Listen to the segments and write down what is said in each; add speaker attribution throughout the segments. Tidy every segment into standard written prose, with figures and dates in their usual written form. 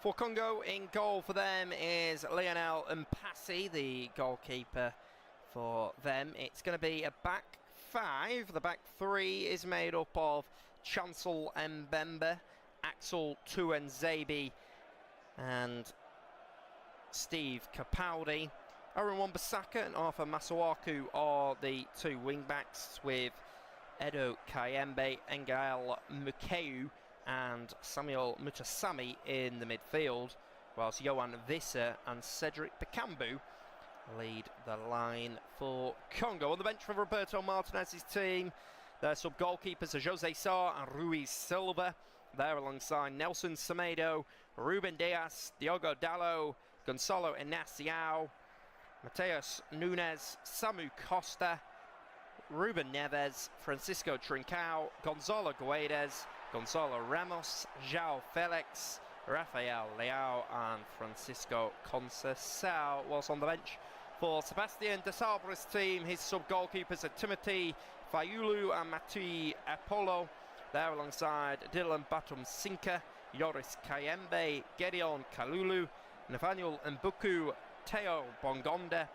Speaker 1: For Congo, in goal for them is Lionel Mpassi, the goalkeeper for them. It's going to be a back five. The back three is made up of Chancel Mbembe, Axel Tuanzebe and Steve Capaldi. Aaron Wan-Bissaka and Arthur Masuaku are the two wing-backs, with Edo Kayembe, Ngael Mukeu and Samuel Mutasami in the midfield, whilst Johan Visser and Cedric Bakambu lead the line for Congo. On the bench for Roberto Martinez's team, their sub-goalkeepers are Jose Sarr and Ruiz Silva. There alongside Nelson Semedo, Ruben Diaz, Diogo Dallo, Gonzalo Inacio, Mateus Nunes, Samu Costa, Ruben Neves, Francisco Trincao, Gonzalo Guedes, Gonzalo Ramos, João Felix, Rafael Leao and Francisco Conceição. Whilst on the bench for Sebastian de Sabre's team, his sub-goalkeepers are Timothy Fayulu and Mati Apollo. There alongside Dylan Batum-Sinka, Yoris Kayembe, Gedeon Kalulu, Nathaniel Mbuku, Teo Bongonda,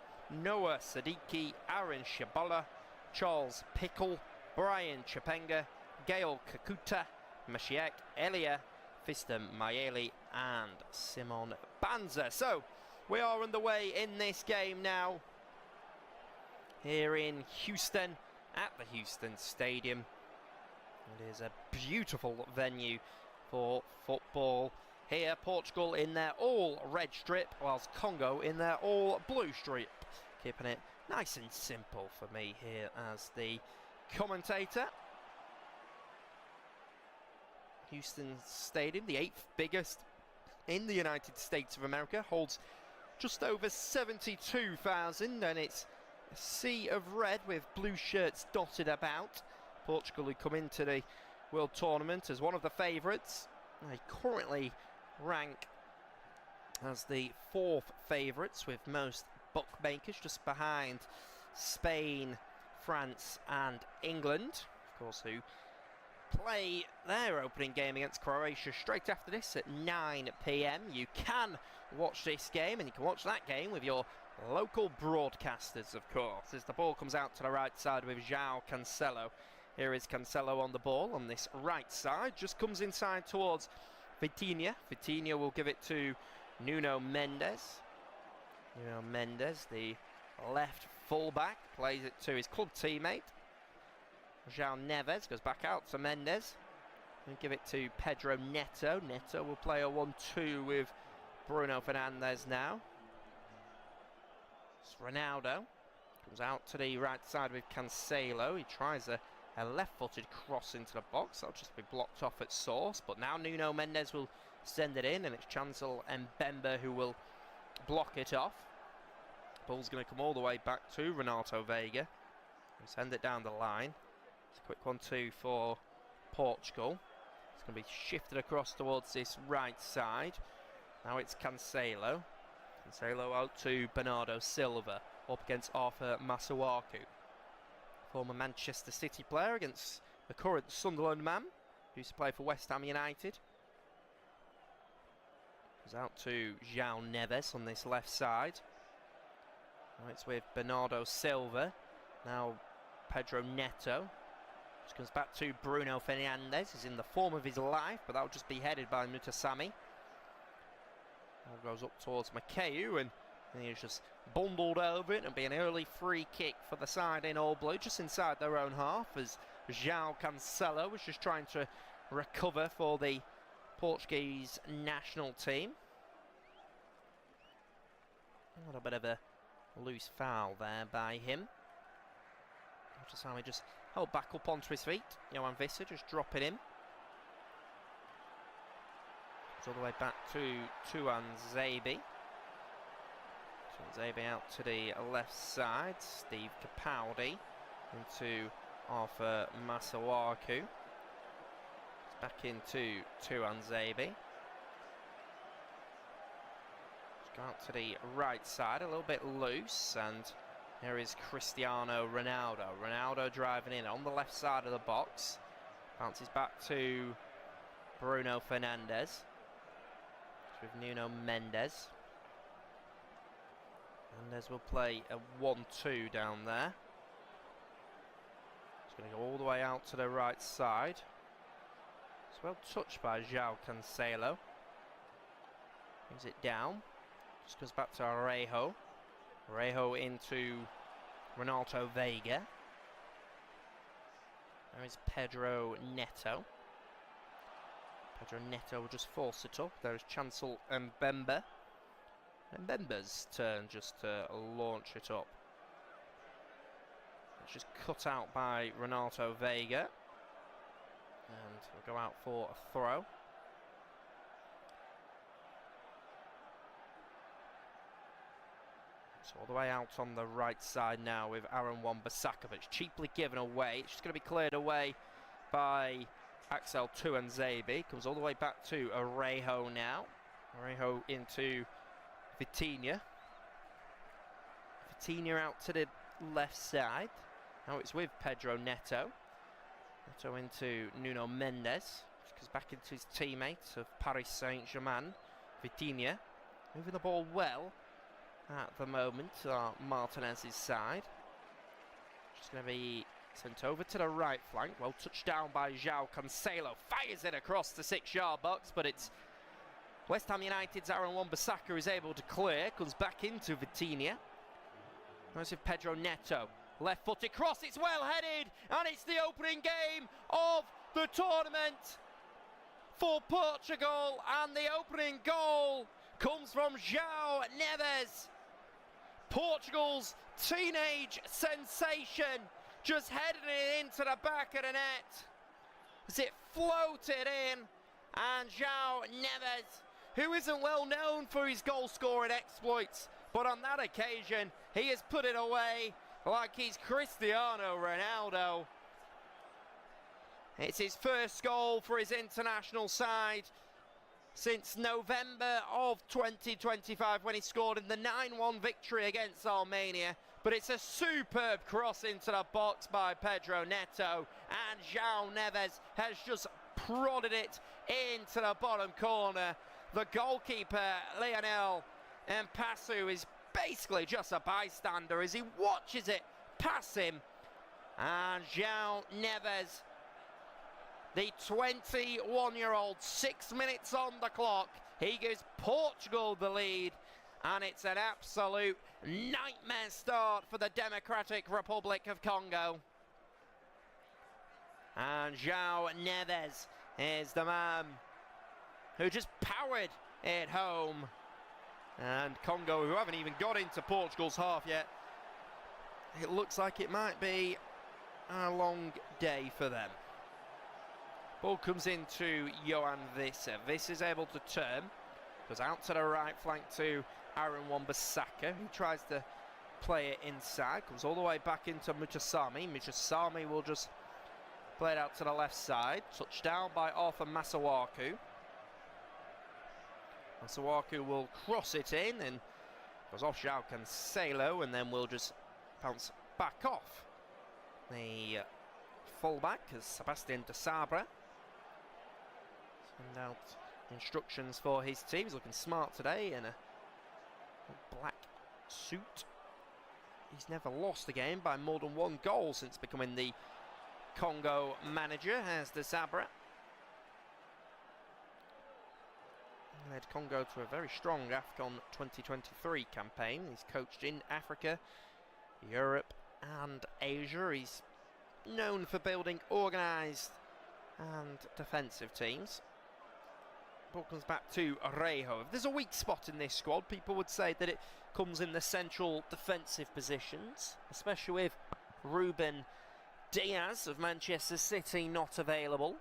Speaker 1: Noah Sadiki, Aaron Shabola, Charles Pickle, Brian Chapenga, Gail Kakuta, Mashiek Elia, Fiston Mayeli and Simon Banza. So we are underway in this game now here in Houston at the Houston Stadium. It is a beautiful venue for football. Here Portugal in their all red strip, whilst Congo in their all blue strip. Keeping it nice and simple for me here as the commentator. Houston Stadium, the 8th biggest in the United States of America, holds just over 72,000, and it's a sea of red with blue shirts dotted about. Portugal, who come into the World Tournament as one of the favourites, they currently rank as the 4th favourites, with most bookmakers just behind Spain, France and England, of course, who play their opening game against Croatia straight after this at 9 PM. You can watch this game, and you can watch that game with your local broadcasters, of course, as the ball comes out to the right side with João Cancelo. Here is Cancelo on the ball on this right side, just comes inside towards Vitinha. Vitinha will give it to Nuno Mendes. Nuno Mendes, the left fullback, plays it to his club teammate João Neves, goes back out to Mendes and give it to Pedro Neto. Neto will play a 1-2 with Bruno Fernandes now. It's Ronaldo, comes out to the right side with Cancelo. He tries a left-footed cross into the box. That'll just be blocked off at source, but now Nuno Mendes will send it in, and it's Chancel Mbembe who will block it off. Ball's going to come all the way back to Renato Veiga and send it down the line. It's a quick 1-2 for Portugal. It's going to be shifted across towards this right side. Now it's Cancelo. Cancelo out to Bernardo Silva, up against Arthur Masuaku, former Manchester City player, against the current Sunderland man, who used to play for West Ham United. Goes out to João Neves on this left side. Now it's with Bernardo Silva. Now Pedro Neto. Just comes back to Bruno Fernandes. He's in the form of his life, but that'll just be headed by Mutasami. Ball goes up towards Makeu, and he's just bundled over it. It'll be an early free kick for the side in all blue, just inside their own half, as João Cancelo was just trying to recover for the Portuguese national team. A little bit of a loose foul there by him. Mutasami just held back up onto his feet. Johan Visser just dropping him. It's all the way back to Tuanzebe. Tuanzebe out to the left side. Steve Capaldi into Arthur Masuaku. It's back into Tuanzebe. Go out to the right side, a little bit loose, and here is Cristiano Ronaldo. Ronaldo driving in on the left side of the box. Bounces back to Bruno Fernandes. with Nuno Mendes. Mendes will play a 1-2 down there. It's going to go all the way out to the right side. It's well touched by João Cancelo. Brings it down. Just goes back to Arejo. Arejo into Renato Veiga. There is Pedro Neto. Pedro Neto will just force it up. There is Chancel Mbemba. Mbemba's turn just to launch it up. It's just cut out by Renato Veiga. And we'll go out for a throw. So all the way out on the right side now with Aaron Wan-Bissaka, but it's cheaply given away. It's just going to be cleared away by Axel Tuanzebe. Comes all the way back to Arejo now. Arejo into Vitinha. Vitinha out to the left side. Now it's with Pedro Neto. Neto into Nuno Mendes. Just goes back into his teammate of Paris Saint-Germain. Vitinha moving the ball well at the moment, Martinez's side. Just going to be sent over to the right flank. Well touched down by João Cancelo. Fires it across the 6-yard box, but it's West Ham United's Aaron Wan-Bissaka is able to clear. Comes back into Vitinha. There's with Pedro Neto. Left-footed cross, it's well headed, and it's the opening game of the tournament for Portugal, and the opening goal comes from João Neves. Portugal's teenage sensation just headed it into the back of the net as it floated in, and João Neves, who isn't well known for his goal-scoring exploits, but on that occasion he has put it away like he's Cristiano Ronaldo. It's his first goal for his international side since November of 2025 when he scored in the 9-1 victory against Armenia. But it's a superb cross into the box by Pedro Neto, and João Neves has just prodded it into the bottom corner. The goalkeeper, Lionel Mpasu, is basically just a bystander as he watches it pass him. And João Neves, the 21-year-old, 6 minutes on the clock, he gives Portugal the lead, and it's an absolute nightmare start for the Democratic Republic of Congo. And João Neves is the man who just powered it home. And Congo, who haven't even got into Portugal's half yet, it looks like it might be a long day for them. Ball comes into Johan Wissa. Wissa is able to turn, goes out to the right flank to Aaron Wan-Bissaka, who tries to play it inside, comes all the way back into Muchasami. Muchasami will just play it out to the left side. Touchdown by Arthur Masawaku. Masawaku will cross it in and goes off João Cancelo, and then will just bounce back off the fullback as Sebastian de Sabra send out instructions for his team. He's looking smart today in a black suit. He's never lost a game by more than one goal since becoming the Congo manager, as de Sabra. He led Congo to a very strong AFCON 2023 campaign. He's coached in Africa, Europe and Asia. He's known for building organised and defensive teams. Ball comes back to Arejo. If there's a weak spot in this squad, people would say that it comes in the central defensive positions, especially with Ruben Diaz of Manchester City not available.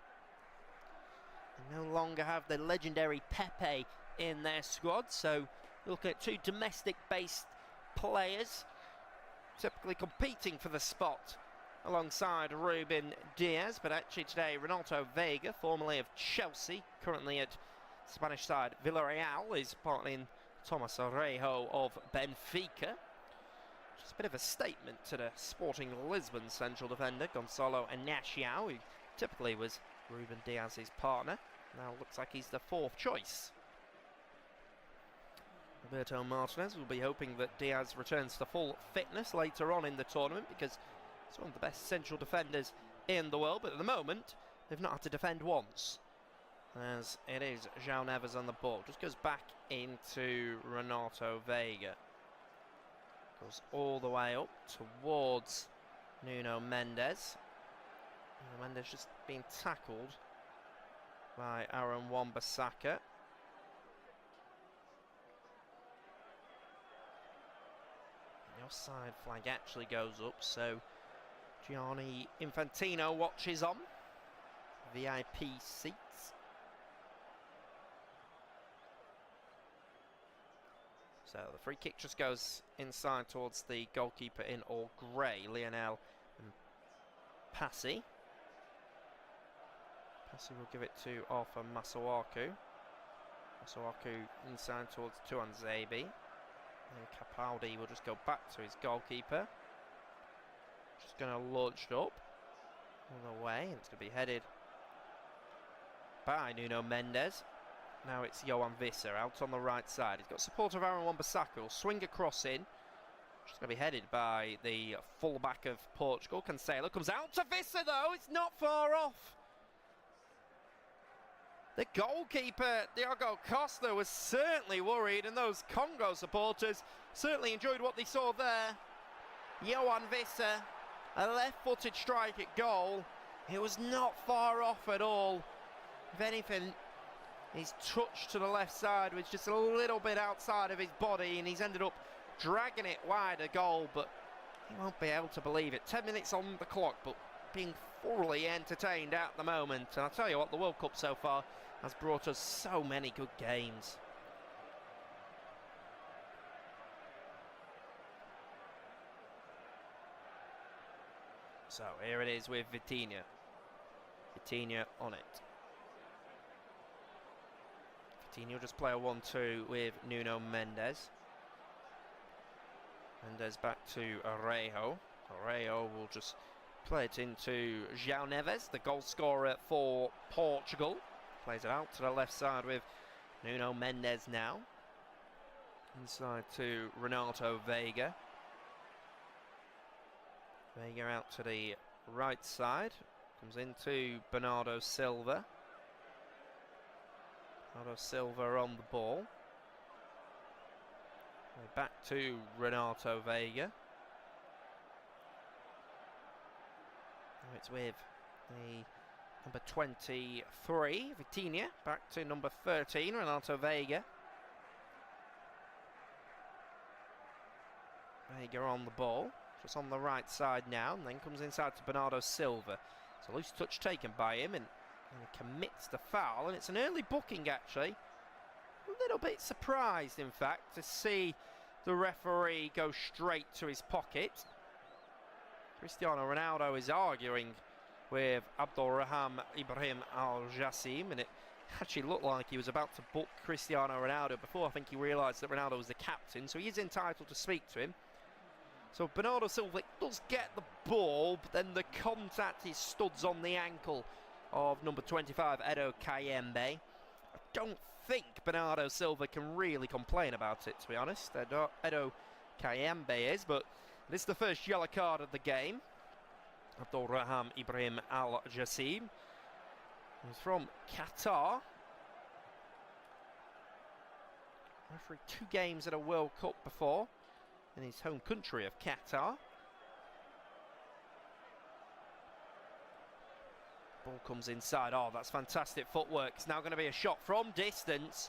Speaker 1: They no longer have the legendary Pepe in their squad, so look at two domestic-based players typically competing for the spot alongside Ruben Diaz, but actually today Renato Veiga, formerly of Chelsea, currently at Spanish side Villarreal, is partnering Thomas Arejo of Benfica. Just a bit of a statement to the Sporting Lisbon central defender Gonçalo Inácio, who typically was Ruben Diaz's partner. Now looks like he's the fourth choice. Roberto Martinez will be hoping that Diaz returns to full fitness later on in the tournament, because he's one of the best central defenders in the world, but at the moment they've not had to defend once, as it is João Neves on the ball. Just goes back into Renato Veiga, goes all the way up towards Nuno Mendes. Nuno Mendes just being tackled by Aaron Wan-Bissaka. The offside flag actually goes up, so Gianni Infantino watches on. VIP seats. So the free kick just goes inside towards the goalkeeper in all grey, Lionel Passy. Passy will give it to Arthur Masuaku. Masuaku inside towards Tuanzebe. And Capaldi will just go back to his goalkeeper. Just going to launch it up all the way, and it's going to be headed by Nuno Mendes. Now it's Johan Visser out on the right side. He's got support of Aaron Wan-Bissaka. Will swing across in. Just going to be headed by the fullback of Portugal. Cancelo comes out to Visser though. It's not far off. The goalkeeper, Diogo Costa, was certainly worried, and those Congo supporters certainly enjoyed what they saw there. Johan Visser, a left-footed strike at goal. It was not far off at all. If anything, his touch to the left side was just a little bit outside of his body, and he's ended up dragging it wide of goal, but he won't be able to believe it. 10 minutes on the clock, but being thoroughly entertained at the moment. And I'll tell you what, the World Cup so far has brought us so many good games. So here it is with Vitinha. Vitinha on it. Vitinha will just play a 1-2 with Nuno Mendes. Mendes back to Arejo. Arejo will just play it into João Neves, the goal scorer for Portugal. Plays it out to the left side with Nuno Mendes now. Inside to Renato Veiga. Veiga out to the right side. Comes into Bernardo Silva. Bernardo Silva on the ball. Back to Renato Veiga. It's with the number 23, Vitinha, back to number 13, Renato Veiga. Veiga on the ball, just on the right side now, and then comes inside to Bernardo Silva. It's a loose touch taken by him, and he commits the foul, and it's an early booking actually. A little bit surprised, in fact, to see the referee go straight to his pocket. Cristiano Ronaldo is arguing with Abdulrahman Ibrahim Al-Jassim, and it actually looked like he was about to book Cristiano Ronaldo before I think he realised that Ronaldo was the captain, so he is entitled to speak to him. So Bernardo Silva does get the ball, but then the contact is studs on the ankle of number 25, Edo Kayembe. I don't think Bernardo Silva can really complain about it, to be honest. Edo Kayembe is, but this is the first yellow card of the game. Abdulrahman Ibrahim Al-Jassim. He's from Qatar. Refereed 2 games at a World Cup before in his home country of Qatar. Ball comes inside. Oh, that's fantastic footwork. It's now going to be a shot from distance.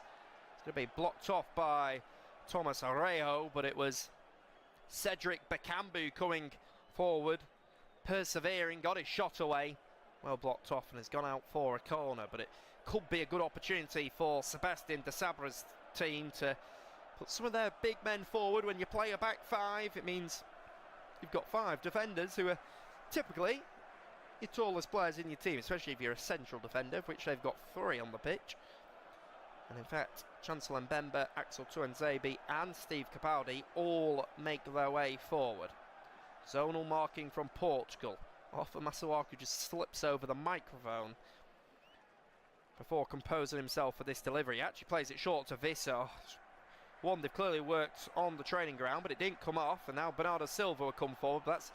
Speaker 1: It's going to be blocked off by Thomas Arejo, but it was Cedric Bakambu coming forward, persevering, got his shot away. Well blocked off and has gone out for a corner, but it could be a good opportunity for Sebastian de Sabra's team to put some of their big men forward. When you play a back 5, it means you've got 5 defenders who are typically your tallest players in your team, especially if you're a central defender, of which they've got 3 on the pitch. And in fact, Chancellor Mbemba, Axel Tuanzebe and Steve Capaldi all make their way forward. Zonal marking from Portugal. Arthur Masuaku just slips over the microphone before composing himself for this delivery. He actually plays it short to Visser. one they've clearly worked on the training ground, but it didn't come off, and now Bernardo Silva will come forward. But that's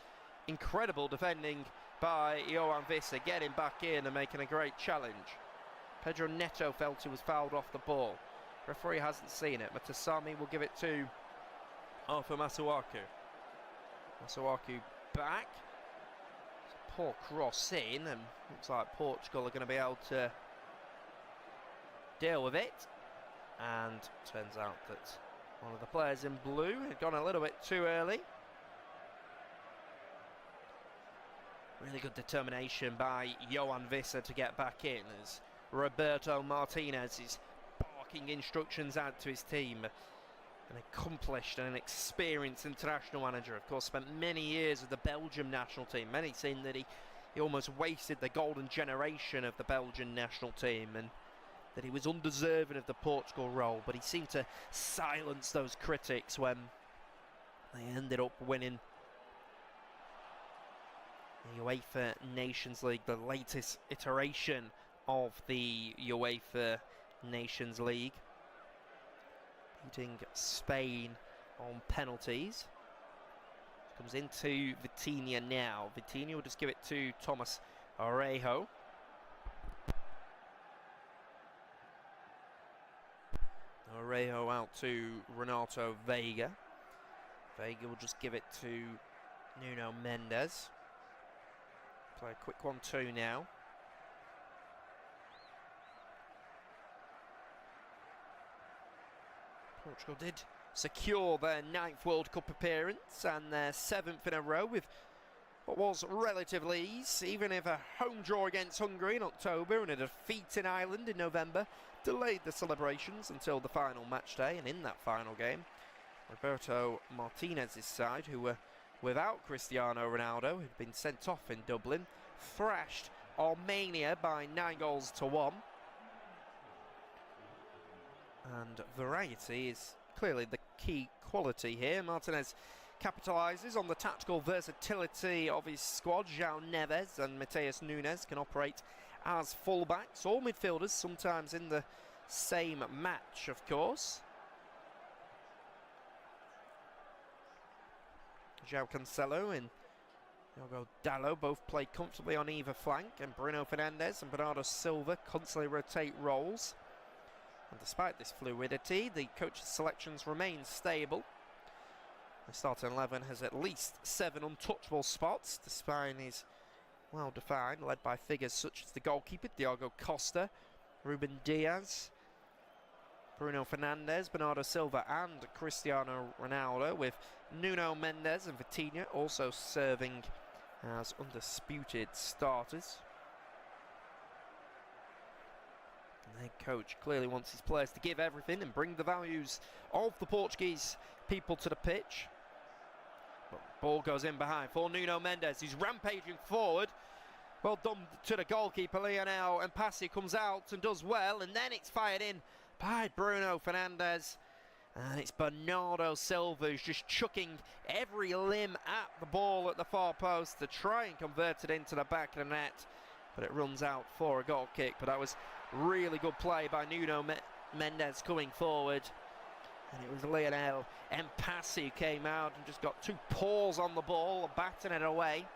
Speaker 1: incredible defending by Johan Visser, getting back in and making a great challenge. Pedro Neto felt he was fouled off the ball. Referee hasn't seen it. Matasami will give it to Arthur Masuaku. Masuaku back. It's a poor cross in, and looks like Portugal are going to be able to deal with it. And turns out that one of the players in blue had gone a little bit too early. Really good determination by Johan Visser to get back in, as Roberto Martinez is barking instructions out to his team. An accomplished and an experienced international manager, of course, spent many years with the Belgium national team. Many saying that he almost wasted the golden generation of the Belgian national team, and that he was undeserving of the Portugal role, but he seemed to silence those critics when they ended up winning the UEFA Nations League, the latest iteration of the UEFA Nations League, beating Spain on penalties. Comes into Vitinha now. Vitinha will just give it to Thomas Orejo. Orejo out to Renato Veiga. Veiga will just give it to Nuno Mendes. Play a quick 1-2 now. Portugal did secure their 9th World Cup appearance and their 7th in a row with what was relatively ease, even if a home draw against Hungary in October and a defeat in Ireland in November delayed the celebrations until the final match day. And in that final game, Roberto Martinez's side, who were without Cristiano Ronaldo, who'd been sent off in Dublin, thrashed Armenia by 9-1. And variety is clearly the key quality here. Martinez capitalises on the tactical versatility of his squad. João Neves and Mateus Nunes can operate as fullbacks or midfielders, sometimes in the same match, of course. João Cancelo and Diogo Dalot both play comfortably on either flank, and Bruno Fernandes and Bernardo Silva constantly rotate roles. And despite this fluidity, the coach's selections remain stable. The starting 11 has at least 7 untouchable spots. The spine is well defined, led by figures such as the goalkeeper Diogo Costa, Ruben Diaz, Bruno Fernandes, Bernardo Silva and Cristiano Ronaldo, with Nuno Mendes and Vitinha also serving as undisputed starters. The head coach clearly wants his players to give everything and bring the values of the Portuguese people to the pitch. But ball goes in behind for Nuno Mendes, who's rampaging forward. Well done to the goalkeeper, Lionel, and Passi comes out and does well, and then it's fired in by Bruno Fernandes. And it's Bernardo Silva who's just chucking every limb at the ball at the far post to try and convert it into the back of the net. But it runs out for a goal kick. But that was really good play by Nuno Mendes coming forward. And it was Lionel Mpassi who came out and just got 2 paws on the ball, batting it away.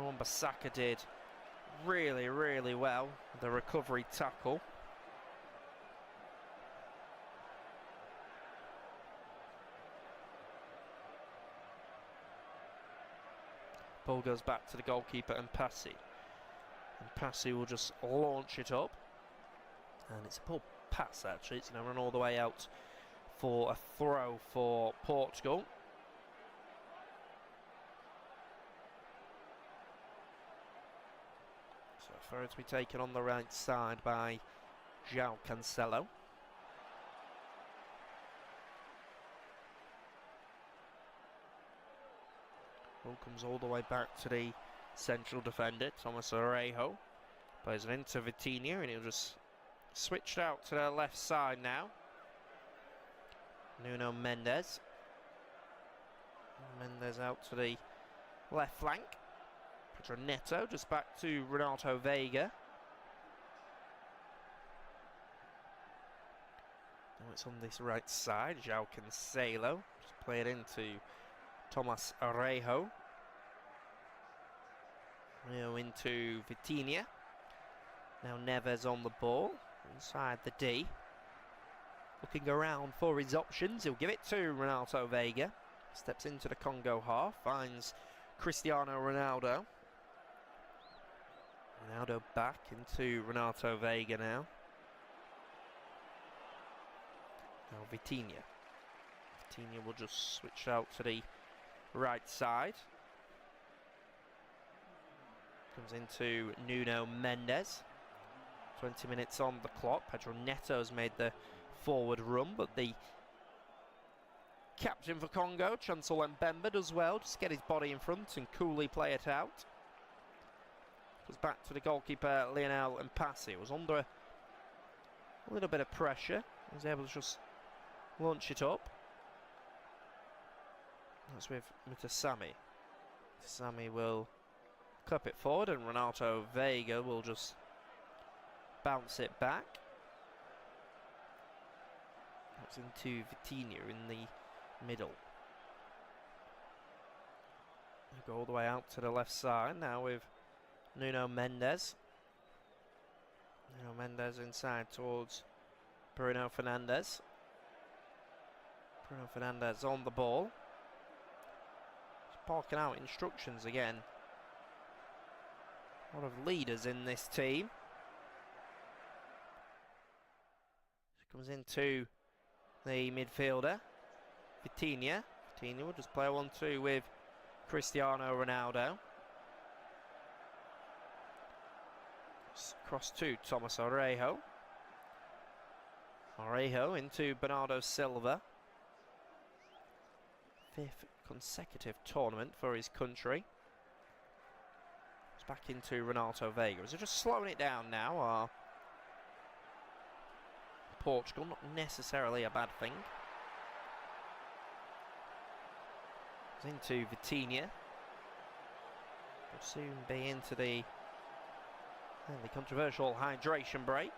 Speaker 1: Wan-Bissaka did really, really well with the recovery tackle. Ball goes back to the goalkeeper and Mpassi. And Mpassi will just launch it up. And it's a poor pass actually. It's going to run all the way out for a throw for Portugal. So throw to be taken on the right side by João Cancelo. Ball comes all the way back to the central defender, Thomas Orejo. Plays it into Vitinha and he'll just switch out to the left side now. Nuno Mendes. Mendes out to the left flank. Pedro Neto just back to Renato Veiga. It's on this right side. João Cancelo just play it into Thomas Arejo. Now into Vitinha. Now Neves on the ball inside the D. Looking around for his options. He'll give it to Ronaldo Veiga. Steps into the Congo half. Finds Cristiano Ronaldo. Ronaldo back into Ronaldo Veiga now. Now Vitinha. Vitinha will just switch out to the right side. Comes into Nuno Mendes. 20 minutes on the clock. Pedro Neto's made the forward run, but the captain for Congo, Chancel Mbemba, does well. Just get his body in front and coolly play it out. Goes back to the goalkeeper, Lionel Mpassi. Was under a little bit of pressure. He was able to just launch it up. That's with Mutasami. Mutasami will clip it forward, and Ronaldo Veiga will just bounce it back. That's into Vitinha in the middle. They go all the way out to the left side now with Nuno Mendes. Nuno Mendes inside towards Bruno Fernandes. Bruno Fernandes on the ball. Just barking out instructions again. A lot of leaders in this team. Comes into the midfielder, Vitinha. Vitinha will just play 1-2 with Cristiano Ronaldo. Cross to Thomas Arejo. Arejo into Bernardo Silva. 5th consecutive tournament for his country. It's back into Ronaldo Veiga. So just slowing it down now. Are Portugal, not necessarily a bad thing. It's into Vitinha. Will soon be into the controversial hydration break.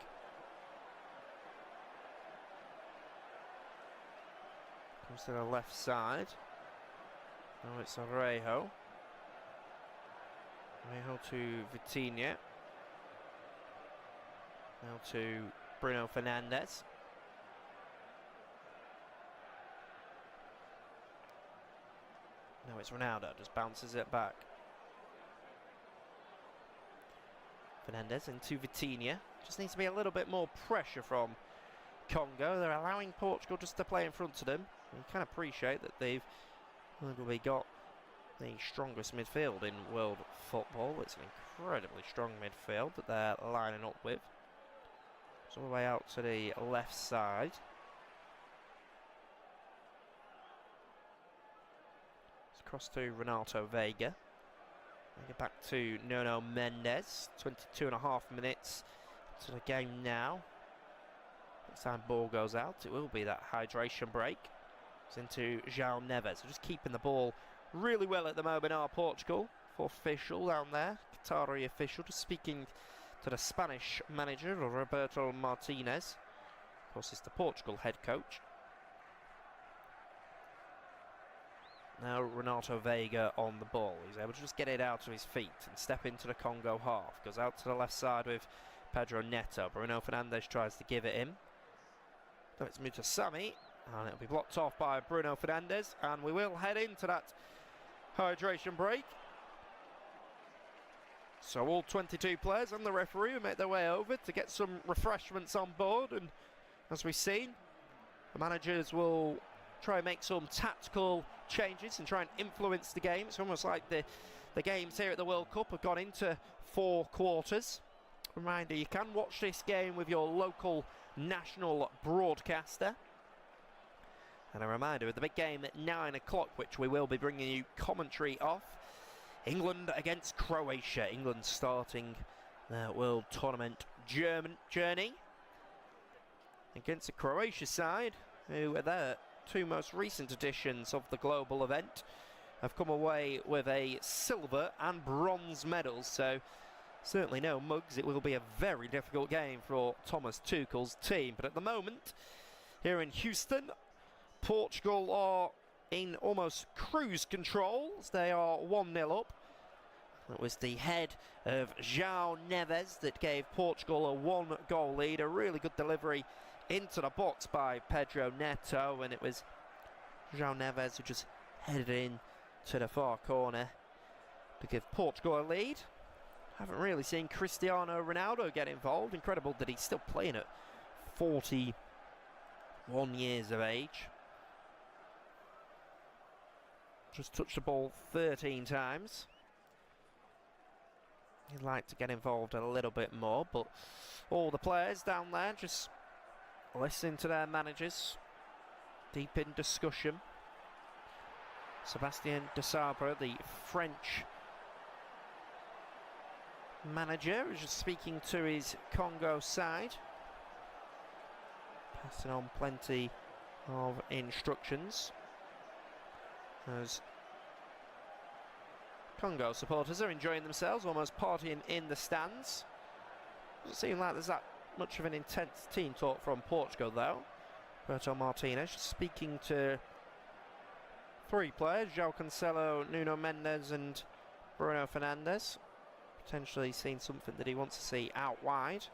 Speaker 1: Comes to the left side. Now it's Arejo. Arejo to Vitinha. Now to Bruno Fernandes. Now it's Ronaldo, just bounces it back. Fernandes into Vitinha. Just needs to be a little bit more pressure from Congo. They're allowing Portugal just to play in front of them. You can appreciate that they've arguably got the strongest midfield in world football. It's an incredibly strong midfield that they're lining up with. It's all the way out to the left side. It's across to Ronaldo Veiga. Get back to Nuno Mendes. 22.5 minutes to the game now. Next time ball goes out, it will be that hydration break. It's into João Neves. So just keeping the ball really well at the moment are Portugal. For official down there, Qatari official, just speaking to the Spanish manager, Roberto Martinez. Of course, it's the Portugal head coach. Now Ronaldo Veiga on the ball. He's able to just get it out to his feet and step into the Congo half. Goes out to the left side with Pedro Neto. Bruno Fernandes tries to give it him. So it's Mutasami, and it'll be blocked off by Bruno Fernandes. And we will head into that hydration break. So all 22 players and the referee will make their way over to get some refreshments on board. And as we've seen, the managers will try and make some tactical changes and try and influence the game. It's almost like the games here at the World Cup have gone into 4 quarters. Reminder, you can watch this game with your local national broadcaster. And a reminder of the big game at 9 o'clock, which we will be bringing you commentary of. England against Croatia. England starting their World Tournament journey against the Croatia side, who are their 2 most recent editions of the global event, have come away with a silver and bronze medals. So certainly no mugs. It will be a very difficult game for Thomas Tuchel's team. But at the moment, here in Houston. Portugal are in almost cruise control as they are 1-0 up. It was the head of João Neves that gave Portugal a 1-goal lead. A really good delivery into the box by Pedro Neto, and it was João Neves who just headed in to the far corner to give Portugal a lead. Haven't really seen Cristiano Ronaldo get involved. Incredible that he's still playing at 41 years of age. Just touched the ball 13 times. He'd like to get involved a little bit more, but all the players down there just listening to their managers, deep in discussion. Sébastien Desabre, the French manager, is just speaking to his Congo side, passing on plenty of instructions as Congo supporters are enjoying themselves, almost partying in the stands. Doesn't seem like there's that much of an intense team talk from Portugal though. Roberto Martinez speaking to three players, João Cancelo, Nuno Mendes and Bruno Fernandes. Potentially seeing something that he wants to see out wide.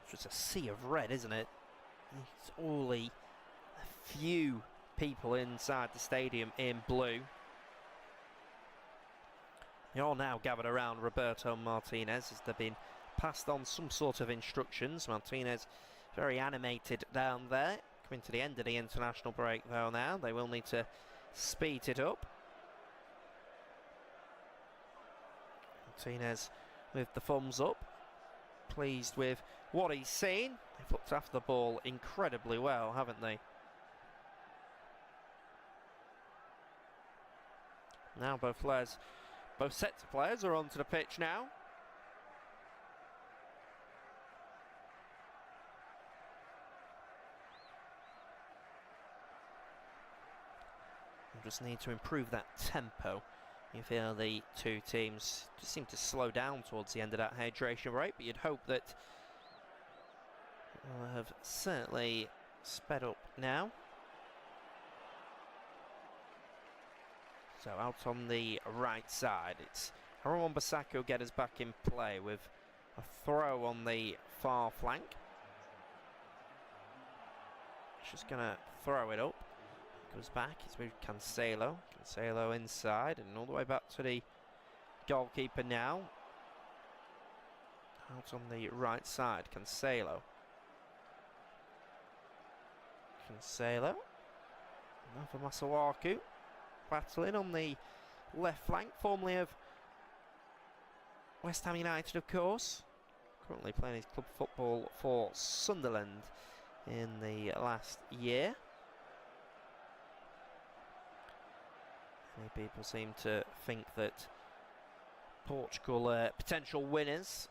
Speaker 1: It's just a sea of red, isn't it? It's only a few people inside the stadium in blue. They're all now gathered around Roberto Martinez as they've been passed on some sort of instructions. Martinez very animated down there. Coming to the end of the international break though now. They will need to speed it up. Martinez with the thumbs up. Pleased with what he's seen. They've looked after the ball incredibly well, haven't they? Now both sets of players are onto the pitch now. We just need to improve that tempo. You feel the two teams just seem to slow down towards the end of that hydration break, but you'd hope that we'll have certainly sped up now. So out on the right side, it's Aaron Wan-Bissaka who get us back in play with a throw on the far flank. He's just going to throw it up. Goes back, he's moved Cancelo. Cancelo inside and all the way back to the goalkeeper now. Out on the right side, Cancelo. Cancelo. Now for Masuaku. Battling on the left flank, formerly of West Ham United, of course. Currently playing his club football for Sunderland in the last year. Many people seem to think that Portugal are potential winners.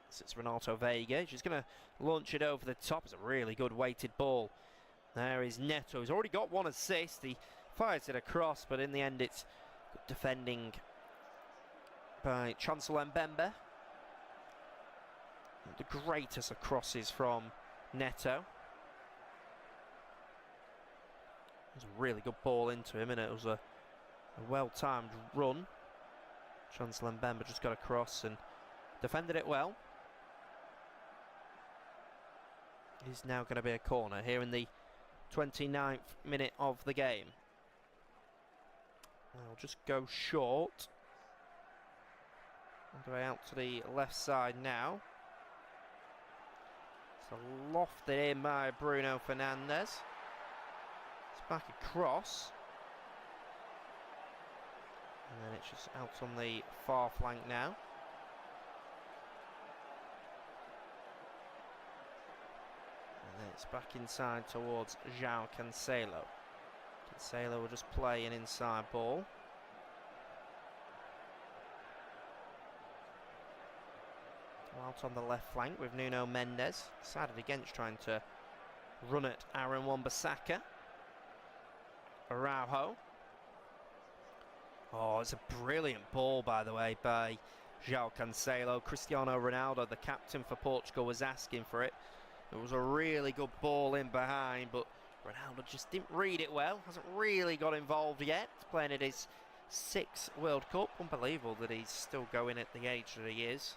Speaker 1: It's Renato Veiga. She's going to launch it over the top. It's a really good weighted ball. There is Neto. He's already got one assist. He fires it across, but in the end it's good defending by Chancellor Mbembe. The greatest of crosses from Neto. It was a really good ball into him, and it was a well-timed run. Chancellor Mbembe just got across and defended it well. It's now going to be a corner here in the 29th minute of the game. I'll just go short. All the way out to the left side now. So lofted in by Bruno Fernandes. It's back across. And then it's just out on the far flank now. And then it's back inside towards João Cancelo. Cancelo will just play an inside ball. Out on the left flank with Nuno Mendes. Decided against trying to run at Aaron Wan-Bissaka. Araujo. Oh, it's a brilliant ball, by the way, by João Cancelo. Cristiano Ronaldo, the captain for Portugal, was asking for it. It was a really good ball in behind, but Ronaldo just didn't read it well. Hasn't really got involved yet. Playing at his 6th World Cup. Unbelievable that he's still going at the age that he is.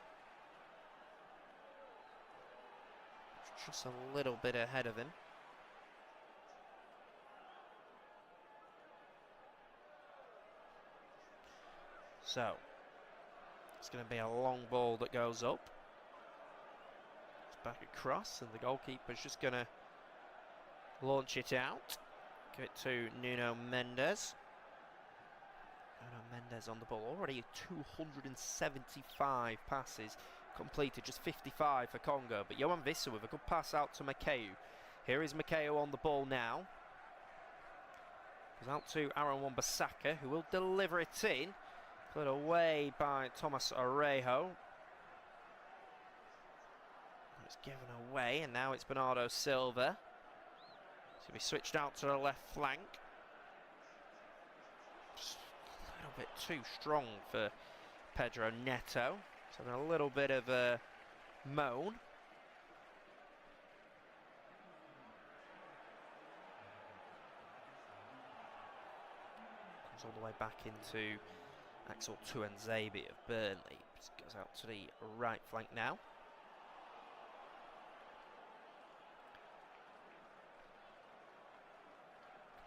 Speaker 1: Just a little bit ahead of him. So, it's going to be a long ball that goes up. It's back across, and the goalkeeper's just going to launch it out. Give it to Nuno Mendes. Nuno Mendes on the ball. Already 275 passes completed, just 55 for Congo. But Yohan Wissa with a good pass out to Makeu. Here is Makeu on the ball now. Goes out to Aaron Wan-Bissaka, who will deliver it in. Put away by Thomas Orejo. It's given away, and now it's Bernardo Silva. It's going to be switched out to the left flank. Just a little bit too strong for Pedro Neto. He's having a little bit of a moan. Comes all the way back into Axel Tuanzebe of Burnley. Just goes out to the right flank now.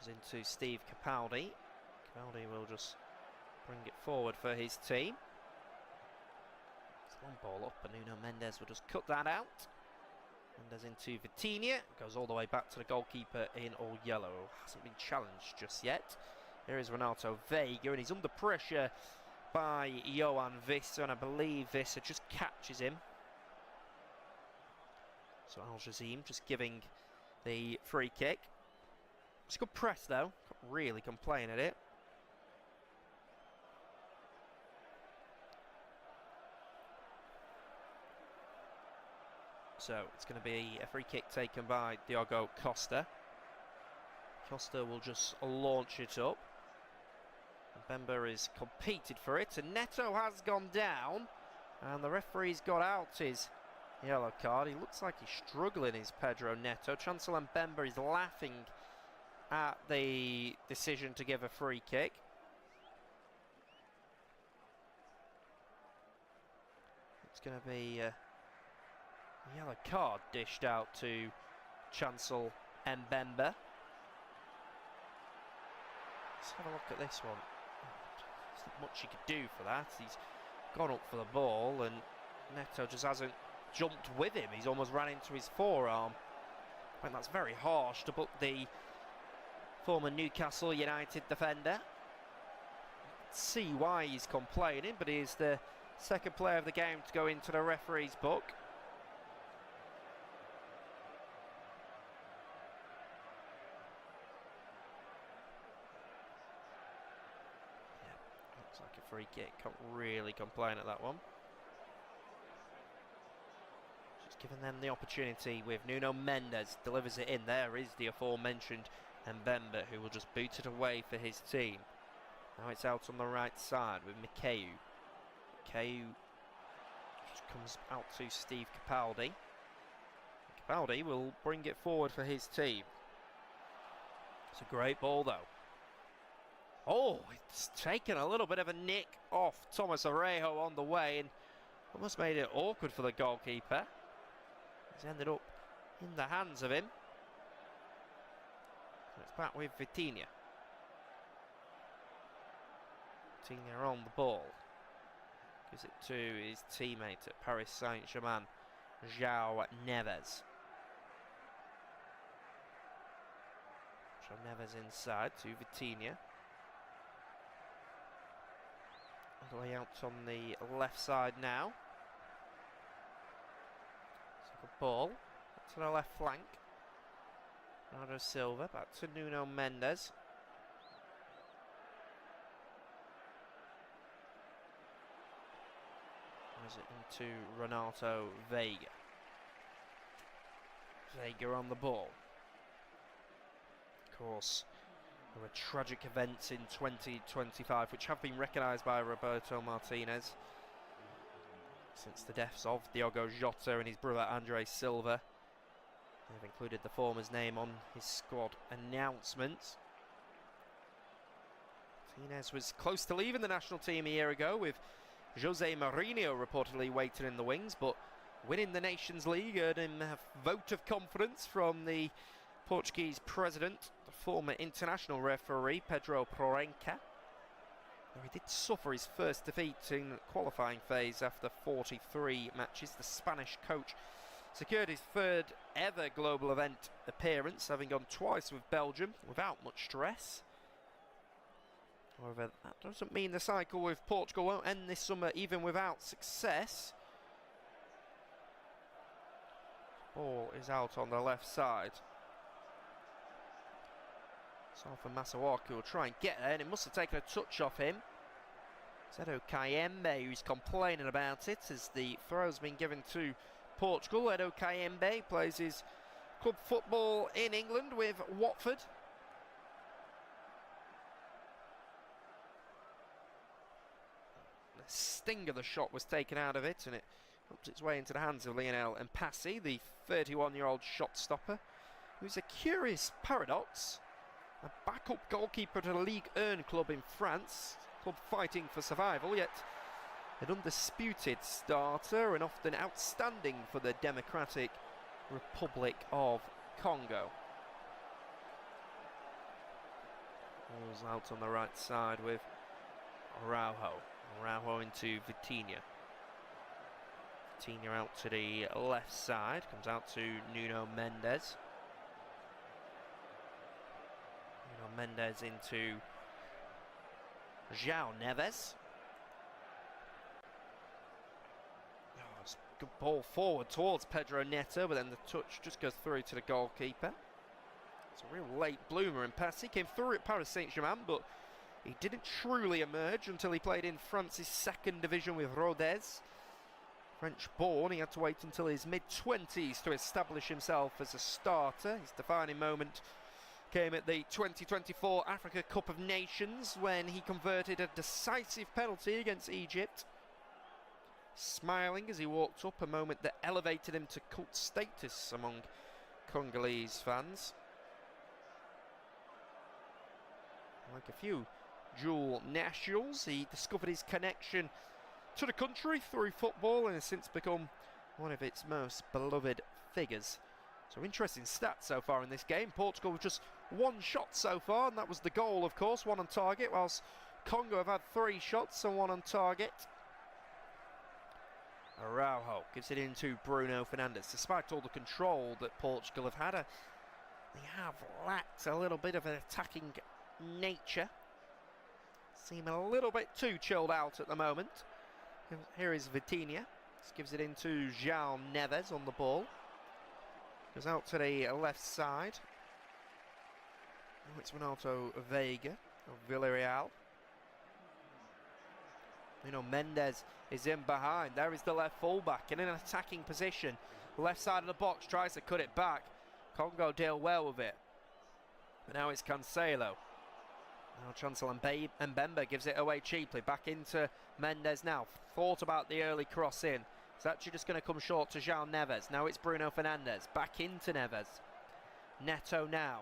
Speaker 1: Comes into Steve Capaldi. Capaldi will just bring it forward for his team. It's a long ball up, and Nuno Mendes will just cut that out. Mendes into Vitinha. Goes all the way back to the goalkeeper in all yellow. Hasn't been challenged just yet. Here is Renato Veiga, and he's under pressure by Yohan Wissa, and I believe Wissa just catches him. So Al-Jazim just giving the free kick. It's a good press though, can't really complain at it. So it's going to be a free kick taken by Diogo Costa. Costa will just launch it up. Bemba is competed for it, and Neto has gone down, and the referee's got out his yellow card. He looks like he's struggling, is Pedro Neto. Chancellor Bemba is laughing at the decision to give a free kick. It's going to be a yellow card dished out to Chancellor Mbemba. Let's have a look at this one. There's not much he could do for that. He's gone up for the ball, and Neto just hasn't jumped with him. He's almost ran into his forearm. I think that's very harsh to put the former Newcastle United defender. See why he's complaining, but he's the second player of the game to go into the referee's book. Looks like a free kick. Can't really complain at that one. Just giving them the opportunity with Nuno Mendes. Delivers it in. There is the aforementioned Mbemba, who will just boot it away for his team. Now it's out on the right side with Makeu. Makeu just comes out to Steve Capaldi. Capaldi will bring it forward for his team. It's a great ball though. Oh, it's taken a little bit of a nick off Thomas Orejo on the way, and almost made it awkward for the goalkeeper. He's ended up in the hands of him. It's back with Vitinha. Vitinha on the ball. Gives it to his teammate at Paris Saint-Germain, João Neves. João Neves inside to Vitinha. All the way out on the left side now. It's a good ball. Back to the left flank. Bernardo Silva back to Nuno Mendes. Is it into Renato Veiga? Veiga on the ball. Of course, there were tragic events in 2025 which have been recognised by Roberto Martinez. since the deaths of Diogo Jota and his brother Andre Silva. They've included the former's name on his squad announcement. Martinez was close to leaving the national team a year ago, with Jose Mourinho reportedly waiting in the wings, but winning the Nations League earned him a vote of confidence from the Portuguese president, the former international referee Pedro Proença. He did suffer his first defeat in the qualifying phase after 43 matches. The Spanish coach secured his third ever global event appearance, having gone twice with Belgium without much stress. However, that doesn't mean the cycle with Portugal won't end this summer even without success. Ball is out on the left side. Salfa Masawaki will try and get there, and it must have taken a touch off him. It's Edo Kayembe who's complaining about it, as the throw's been given to Portugal. Edo Kayembe plays his club football in England with Watford. The sting of the shot was taken out of it, and it hooked its way into the hands of Lionel Mpassi, the 31-year-old shot stopper, who's a curious paradox. A backup goalkeeper to a Ligue 1 club in France, club fighting for survival, yet an undisputed starter and often outstanding for the Democratic Republic of Congo. Ball's out on the right side with Araujo. Araujo into Vitinha. Vitinha out to the left side, comes out to Nuno Mendes. Mendes into João Neves. Oh, it's a good ball forward towards Pedro Neto, but then the touch just goes through to the goalkeeper. It's a real late bloomer in pass. He came through at Paris Saint-Germain, but he didn't truly emerge until he played in France's second division with Rodez. French-born, he had to wait until his mid-20s to establish himself as a starter. His defining moment came at the 2024 Africa Cup of Nations, when he converted a decisive penalty against Egypt. Smiling as he walked up, a moment that elevated him to cult status among Congolese fans. Like a few dual nationals, he discovered his connection to the country through football and has since become one of its most beloved figures. So interesting stats so far in this game. Portugal with just one shot so far, and that was the goal, of course, one on target, whilst Congo have had 3 shots and 1 on target. Araujo gives it into Bruno Fernandes. Despite all the control that Portugal have had, they have lacked a little bit of an attacking nature. Seem a little bit too chilled out at the moment. Here is Vitinha. Just gives it into João Neves on the ball. Goes out to the left side. Oh, it's Renato Veiga of Villarreal. Mendes is in behind. There is the left fullback in an attacking position. Left side of the box, tries to cut it back. Congo deal well with it. But now it's Cancelo. Now Chancellor Mbemba gives it away cheaply. Back into Mendes now. Thought about the early cross in. It's actually just going to come short to João Neves. Now it's Bruno Fernandes. Back into Neves. Neto now.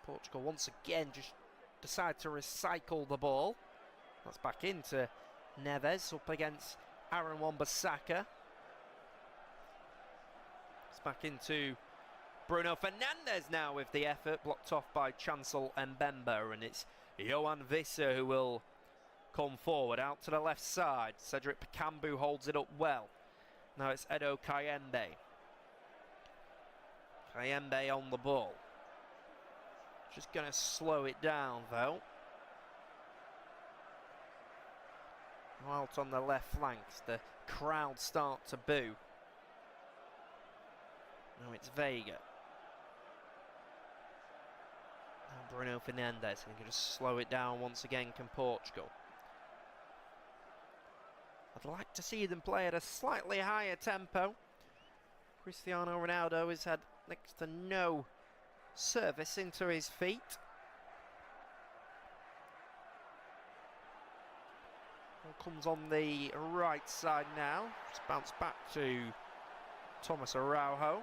Speaker 1: Portugal once again just decide to recycle the ball. That's back into Neves up against Aaron Wan-Bissaka. It's back into Bruno Fernandes now with the effort, blocked off by Chancel Mbemba, and it's Yohan Wissa who will come forward out to the left side. Cedric Pekambu holds it up well. Now it's Edo Kayembe. Kayembe on the ball. Just going to slow it down though. Out on the left flank, the crowd start to boo. Now it's Veiga. Now Bruno Fernandes, and he can just slow it down once again, can Portugal. I'd like to see them play at a slightly higher tempo. Cristiano Ronaldo has had next to no service into his feet. Comes on the right side now. It's bounced back to Thomas Araujo.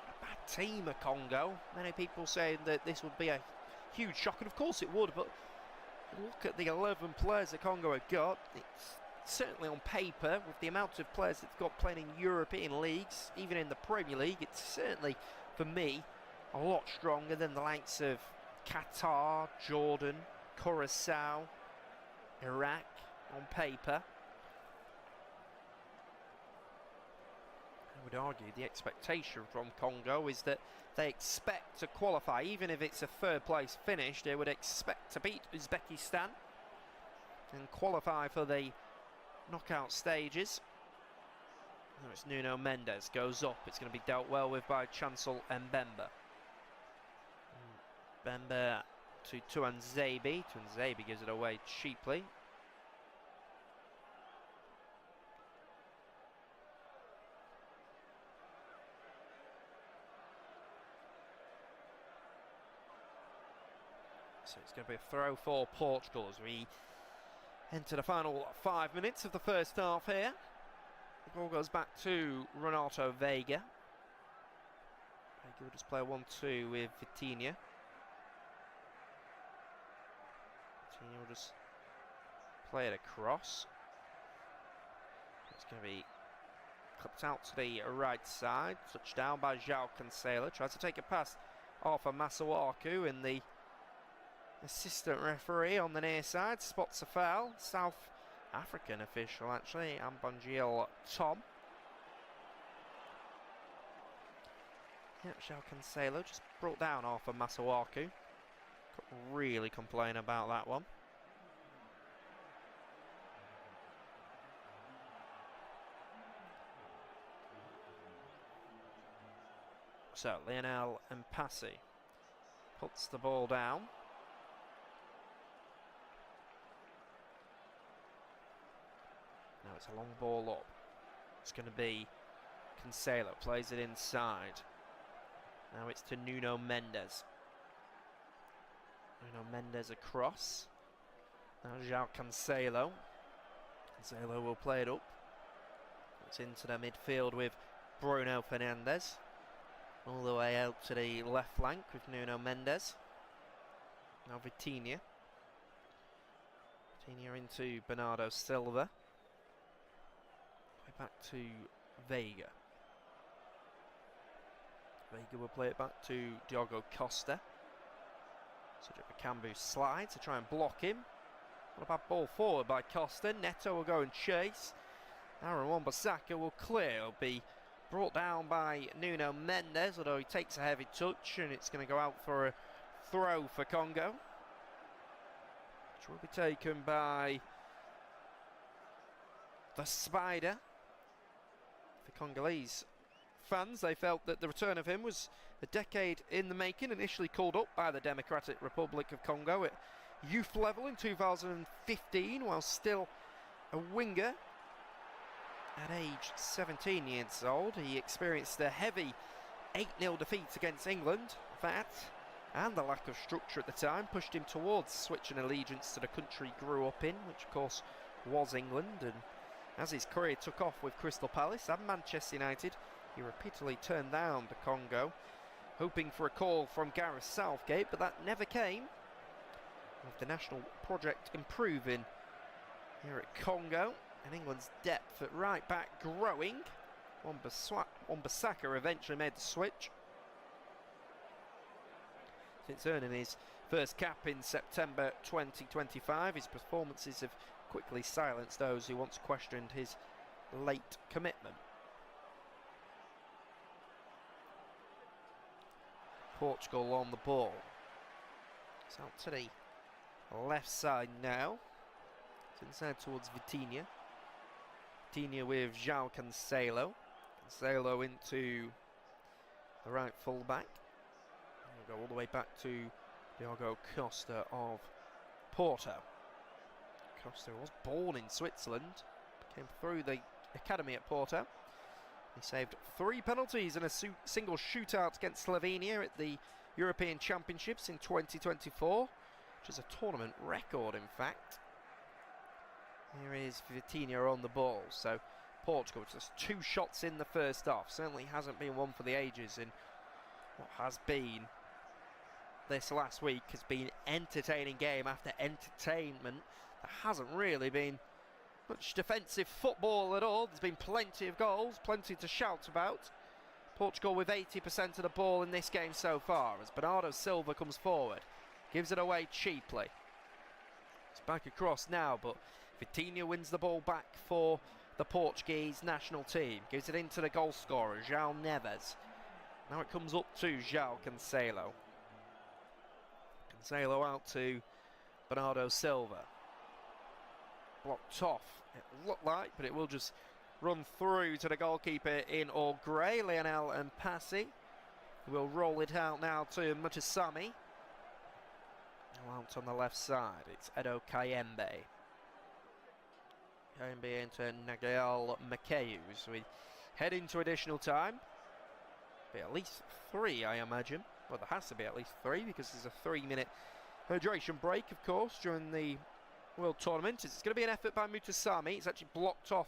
Speaker 1: A bad team of Congo. Many people saying that this would be a huge shock, and of course it would, but look at the 11 players that Congo have got. It's certainly on paper, with the amount of players that they've got playing in European leagues, even in the Premier League, it's certainly, for me, a lot stronger than the likes of Qatar, Jordan, Curacao, Iraq on paper. I would argue the expectation from Congo is that they expect to qualify. Even if it's a third place finish, they would expect to beat Uzbekistan and qualify for the knockout stages. Oh, it's Nuno Mendes, goes up. It's going to be dealt well with by Chancel Mbemba. Mbemba to Tuanzebe. Tuanzebe gives it away cheaply. So it's going to be a throw for Portugal as we enter the final 5 minutes of the first half here. The ball goes back to Renato Veiga. Veiga will just play a 1-2 with Vitinha. Vitinha will just play it across. It's going to be clipped out to the right side. Touched down by João Cancelo. Tries to take a pass off of Masuaku, and the assistant referee on the near side spots a foul. South African official, actually, Ambanjiel Tom. Yep, João Cancelo just brought down off of Masuaku. Couldn't really complain about that one. So, Lionel Mpassi puts the ball down. Now it's a long ball up. It's going to be Cancelo, plays it inside. Now it's to Nuno Mendes. Nuno Mendes across. Now João Cancelo. Cancelo will play it up. It's into the midfield with Bruno Fernandes. All the way out to the left flank with Nuno Mendes. Now Vitinha. Vitinha into Bernardo Silva. Back to Veiga. Veiga will play it back to Diogo Costa. Cedric Bakambu slides to try and block him. Not a bad ball forward by Costa. Neto will go and chase. Aaron Wan-Bissaka will clear. It'll be brought down by Nuno Mendes, although he takes a heavy touch, and it's going to go out for a throw for Congo, which will be taken by the Spider. The Congolese fans, they felt that the return of him was a decade in the making. Initially called up by the Democratic Republic of Congo at youth level in 2015, while still a winger. At age 17 years old, he experienced a heavy 8-0 defeat against England. That and the lack of structure at the time pushed him towards switching allegiance to the country he grew up in, which of course was England. And as his career took off with Crystal Palace and Manchester United, he repeatedly turned down the Congo, hoping for a call from Gareth Southgate, but that never came. With the national project improving here at Congo, and England's depth at right back growing, Wan-Bissaka eventually made the switch. Since earning his first cap in September 2025, his performances have quickly silenced those who once questioned his late commitment. Portugal on the ball. It's out to the left side now. It's inside towards Vitinha. Vitinha with João Cancelo. Cancelo into the right full-back. We'll go all the way back to Diogo Costa of Porto. Costa was born in Switzerland, came through the academy at Porto. He saved 3 penalties in a single shootout against Slovenia at the European Championships in 2024. which is a tournament record, in fact. Here is Vitinha on the ball. So Portugal, just 2 shots in the first half. Certainly hasn't been one for the ages in what has been this last week. Has been entertaining game after entertainment. There hasn't really been much defensive football at all. There's been plenty of goals, plenty to shout about. Portugal with 80% of the ball in this game so far, as Bernardo Silva comes forward, gives it away cheaply. It's back across now, but Vitinha wins the ball back for the Portuguese national team. Gives it into the goal scorer, João Neves. Now it comes up to João Cancelo. Cancelo out to Bernardo Silva. Blocked off, it looked like, but it will just run through to the goalkeeper in all grey, Lionel Mpassi. Will roll it out now to Mutasami. Out on the left side, it's Edo Kayembe. Kayembe into Nagael Makeu. So we head into additional time. Be at least 3, I imagine. Well, there has to be at least 3 because there's a 3-minute hydration break, of course, during the World Tournament. It's going to be an effort by Mutasami. It's actually blocked off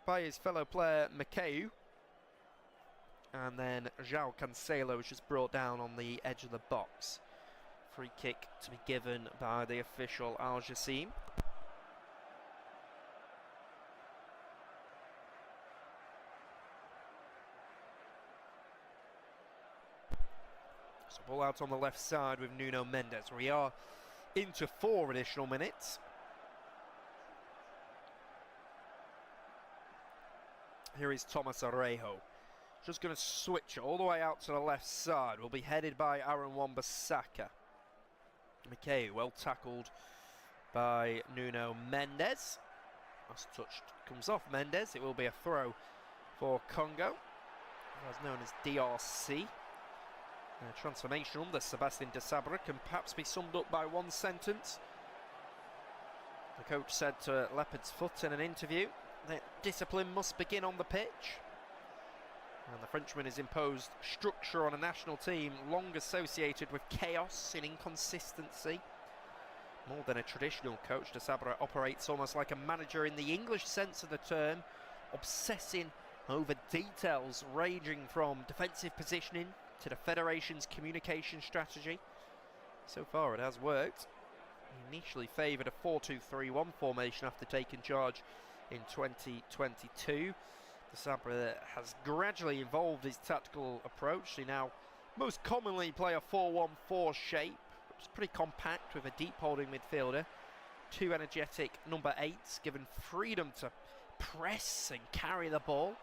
Speaker 1: by his fellow player Makeu. And then João Cancelo is just brought down on the edge of the box. Free kick to be given by the official Al Jassim. So ball out on the left side with Nuno Mendes. We are into 4 additional minutes. Here is Thomas Arejo. Just going to switch all the way out to the left side. Will be headed by Aaron Wan-Bissaka. Makeu, well tackled by Nuno Mendes. Last touch comes off Mendes. It will be a throw for Congo, as known as DRC. Transformation under Sebastian de Sabre can perhaps be summed up by one sentence. The coach said to Leopard's Foot in an interview that discipline must begin on the pitch. And the Frenchman has imposed structure on a national team long associated with chaos and inconsistency. More than a traditional coach, de Sabre operates almost like a manager in the English sense of the term, obsessing over details ranging from defensive positioning to the Federation's communication strategy. So far it has worked. He initially favoured a 4-2-3-1 formation after taking charge in 2022. De Sabre has gradually evolved his tactical approach. They now most commonly play a 4-1-4 shape, which is pretty compact with a deep holding midfielder, 2 energetic number 8s given freedom to press and carry the ball.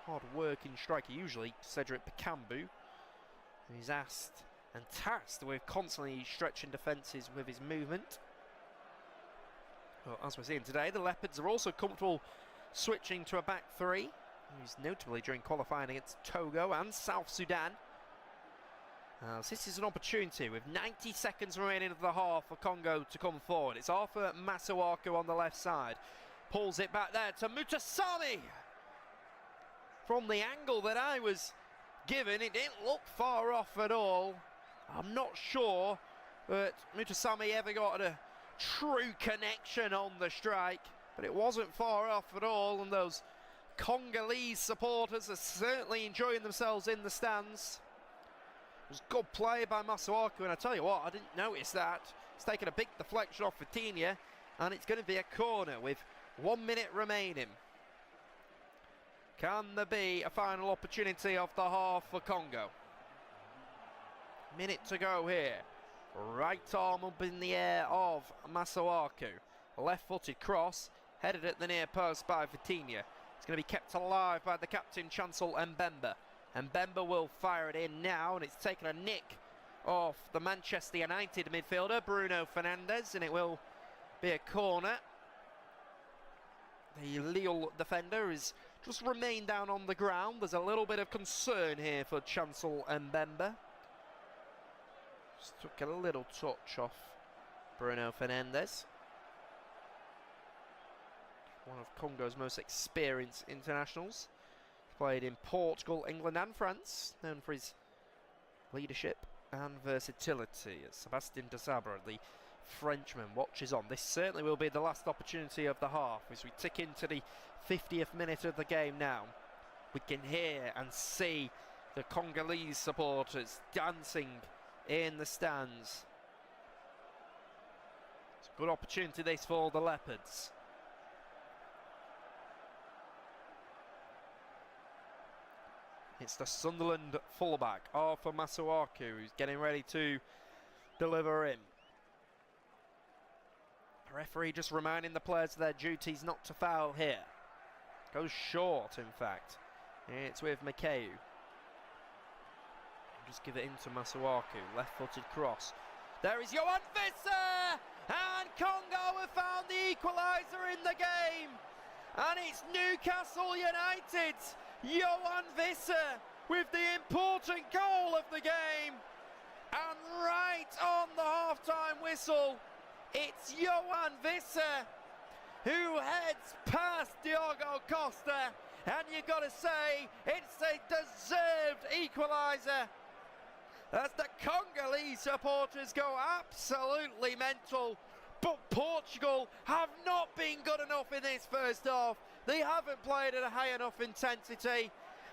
Speaker 1: Hard working striker, usually Cedric Bakambu, who's asked and tasked with constantly stretching defences with his movement. Well, as we're seeing today, the Leopards are also comfortable switching to a back 3, used notably during qualifying against Togo and South Sudan. So this is an opportunity with 90 seconds remaining of the half for Congo to come forward. It's Arthur Masuaku on the left side. Pulls it back there to Mutasami. From the angle that I was given, it didn't look far off at all. I'm not sure that Mutasami ever got a true connection on the strike, but it wasn't far off at all, and those Congolese supporters are certainly enjoying themselves in the stands. It was good play by Masuaku, and I tell you what, I didn't notice that. It's taken a big deflection off Vitinha, and it's going to be a corner with 1 minute remaining. Can there be a final opportunity of the half for Congo? Minute to go here. Right arm up in the air of Masuaku. Left-footed cross, headed at the near post by Vitinha. It's going to be kept alive by the captain, Chancel Mbemba. Mbemba will fire it in now, and it's taken a nick off the Manchester United midfielder, Bruno Fernandes, and it will be a corner. The Lille defender has just remained down on the ground. There's a little bit of concern here for Chancel Mbemba. Just took a little touch off Bruno Fernandes. One of Congo's most experienced internationals. Played in Portugal, England and France, known for his leadership and versatility. Sebastian de Sabre, the Frenchman watches on. This certainly will be the last opportunity of the half as we tick into the 50th minute of the game now. We can hear and see the Congolese supporters dancing in the stands. It's a good opportunity this for the Leopards. It's the Sunderland fullback, Arthur Masuaku, who's getting ready to deliver in. The referee just reminding the players of their duties not to foul here. Goes short, in fact. It's with Makeu. Just give it into Masuaku, left-footed cross. There is Johan Visser! And Congo have found the equaliser in the game! And it's Newcastle United! Johan Visser with the important goal of the game! And right on the half-time whistle, it's Johan Visser who heads past Diogo Costa, and you've got to say it's a deserved equaliser as the Congolese supporters go absolutely mental. But Portugal have not been good enough in this first half. They haven't played at a high enough intensity,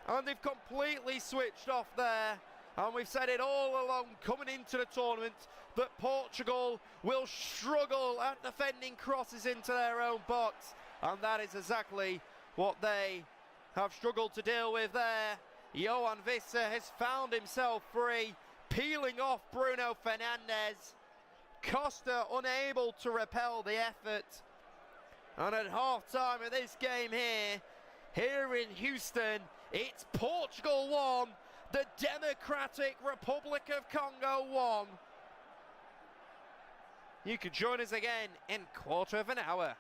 Speaker 1: and they've completely switched off there. And we've said it all along coming into the tournament that Portugal will struggle at defending crosses into their own box, and that is exactly what they have struggled to deal with there. Johan Visser has found himself free, peeling off Bruno Fernandes. Costa unable to repel the effort. And at half-time of this game here in Houston, it's Portugal 1, the Democratic Republic of Congo 1. You can join us again in quarter of an hour.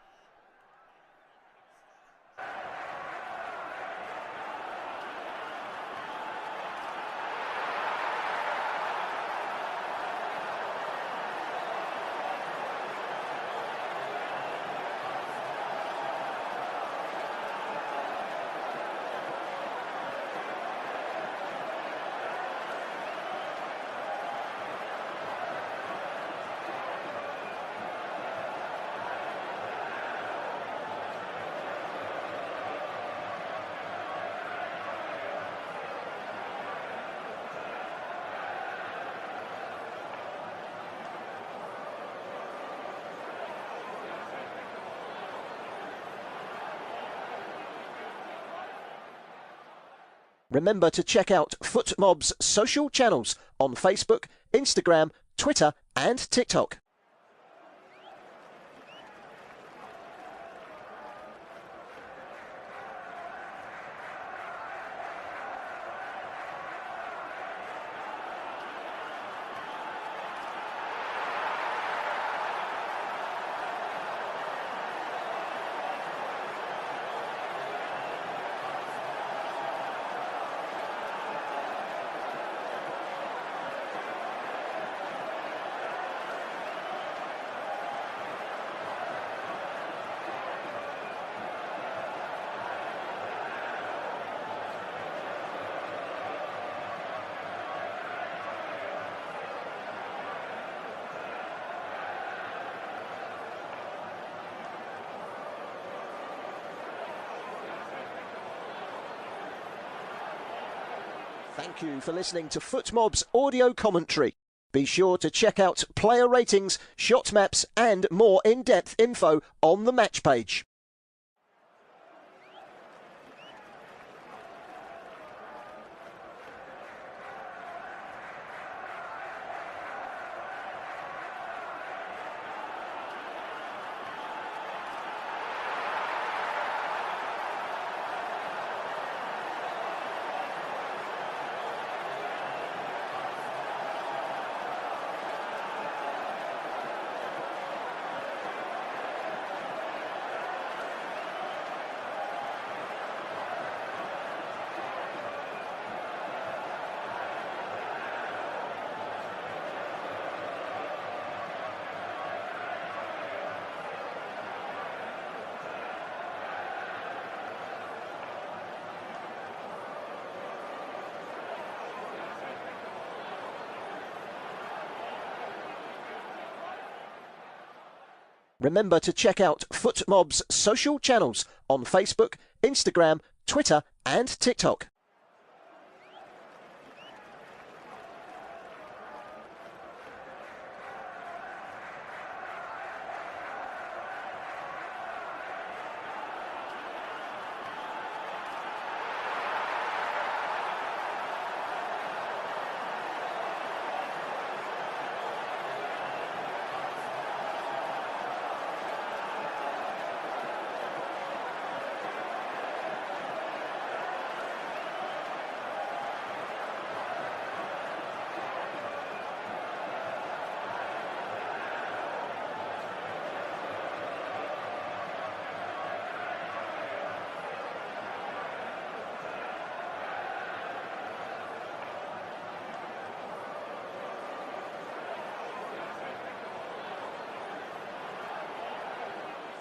Speaker 2: Remember to check out FootMob's social channels on Facebook, Instagram, Twitter and TikTok. Thank you for listening to FootMob's audio commentary. Be sure to check out player ratings, shot maps and more in-depth info on the match page. Remember to check out FootMob's social channels on Facebook, Instagram, Twitter and TikTok.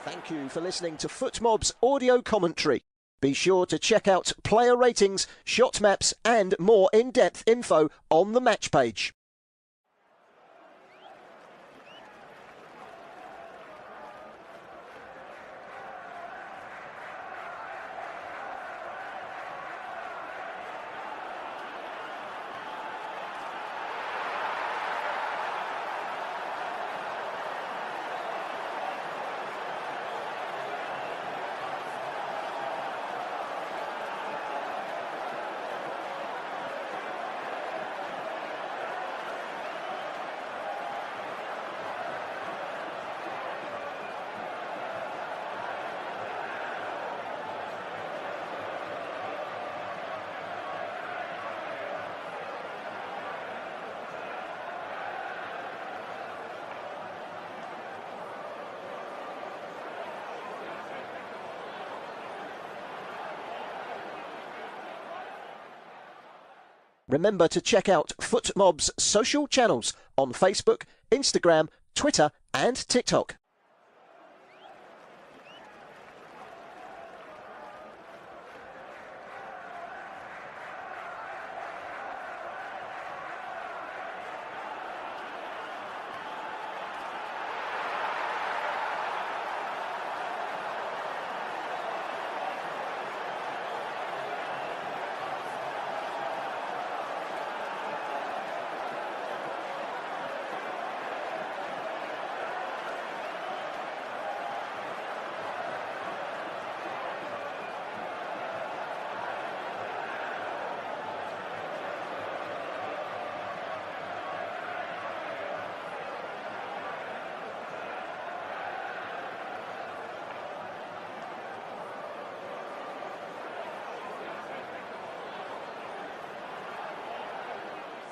Speaker 2: Thank you for listening to FootMob's audio commentary. Be sure to check out player ratings, shot maps and more in-depth info on the match page. Remember to check out FootMob's social channels on Facebook, Instagram, Twitter and TikTok.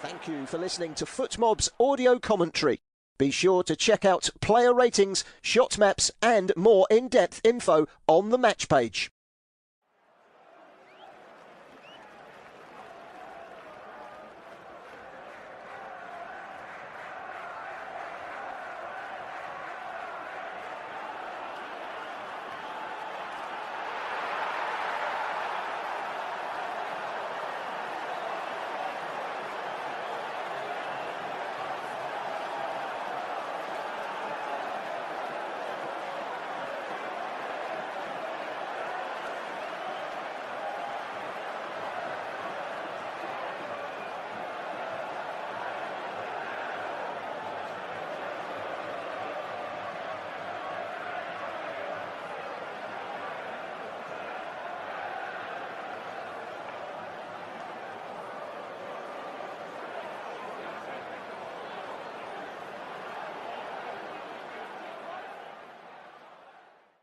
Speaker 2: Thank you for listening to FootMob's audio commentary. Be sure to check out player ratings, shot maps and more in-depth info on the match page.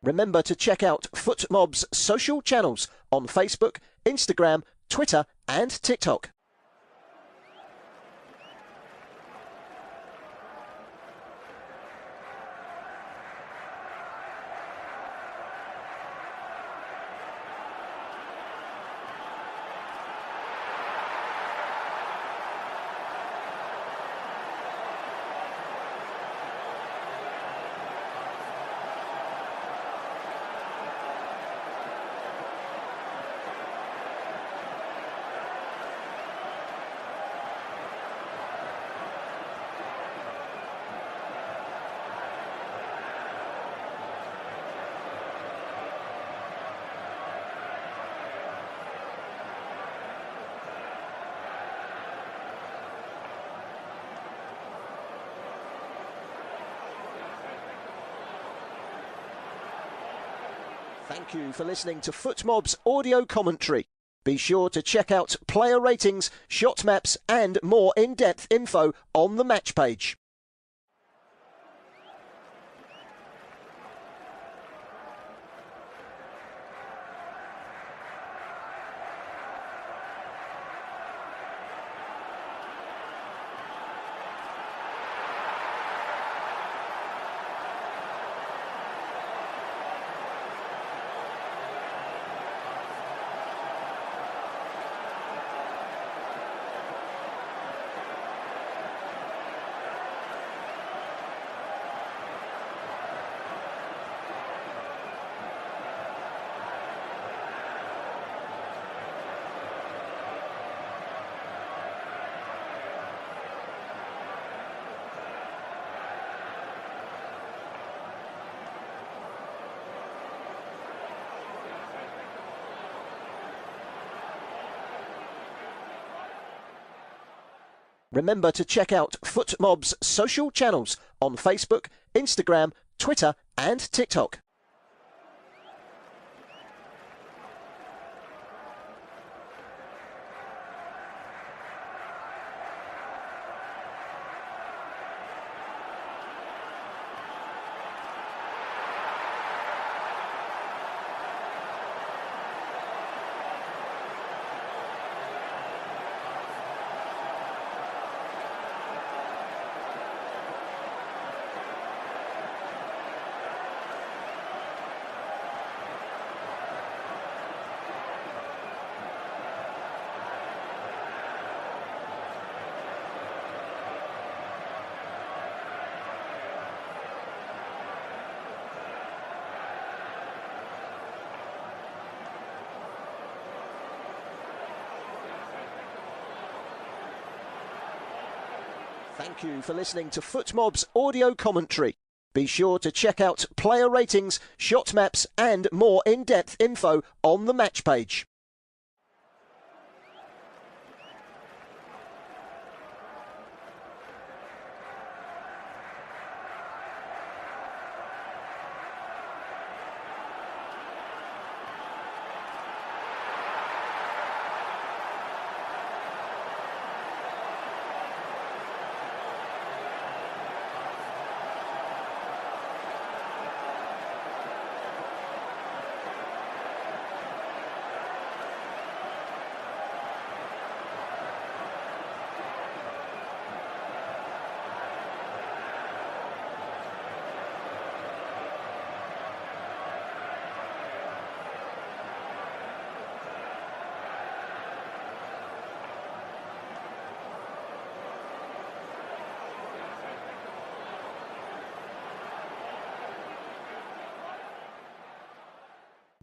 Speaker 2: Remember to check out FootMob's social channels on Facebook, Instagram, Twitter and TikTok. Thank you for listening to FootMob's audio commentary. Be sure to check out player ratings, shot maps and more in-depth info on the match page. Remember to check out FootMob's social channels on Facebook, Instagram, Twitter and TikTok. Thank you for listening to FootMob's audio commentary. Be sure to check out player ratings, shot maps and more in-depth info on the match page.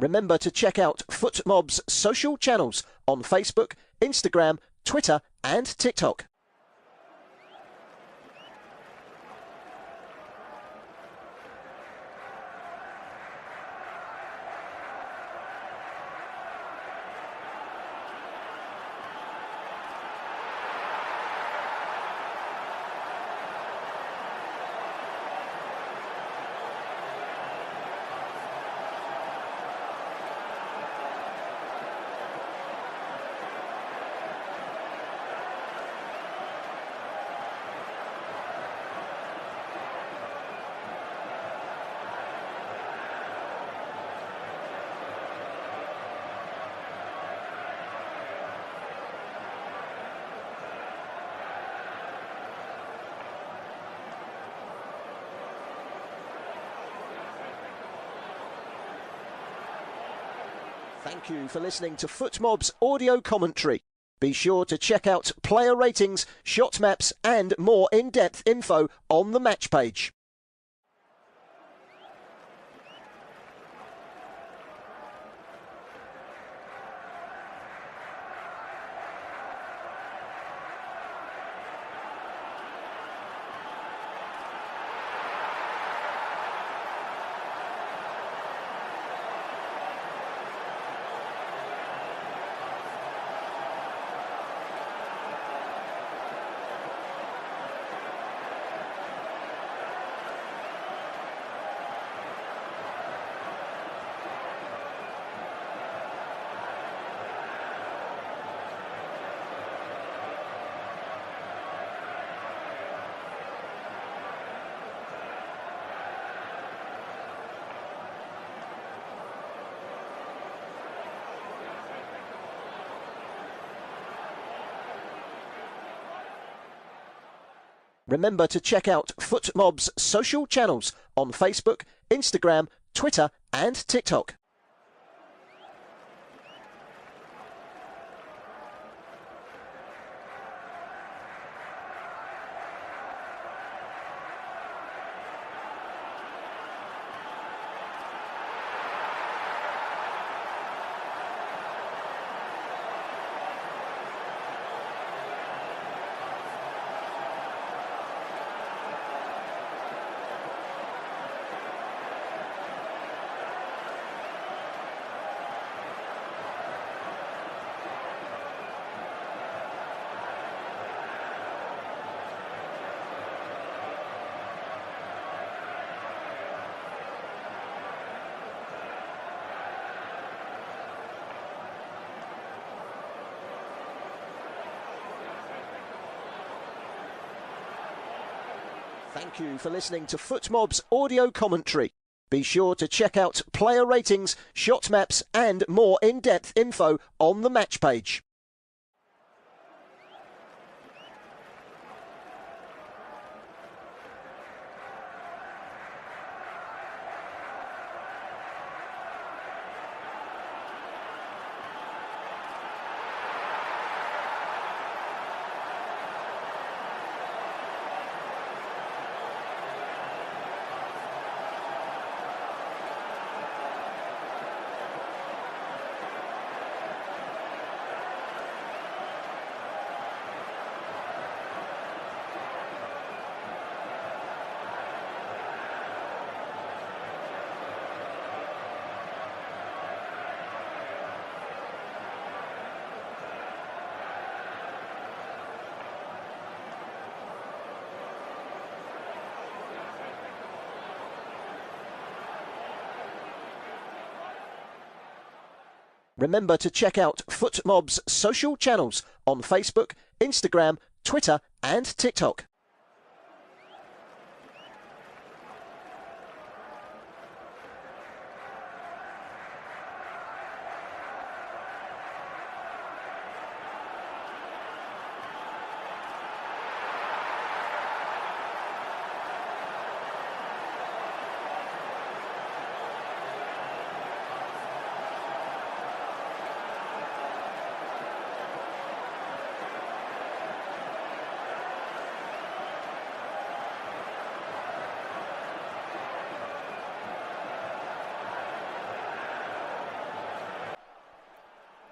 Speaker 2: Remember to check out FootMob's social channels on Facebook, Instagram, Twitter and TikTok. Thank you for listening to FootMob's audio commentary. Be sure to check out player ratings, shot maps and more in-depth info on the match page. Remember to check out FootMob's social channels on Facebook, Instagram, Twitter and TikTok. Thank you for listening to FootMob's audio commentary. Be sure to check out player ratings, shot maps and more in-depth info on the match page. Remember to check out FootMob's social channels on Facebook, Instagram, Twitter and TikTok.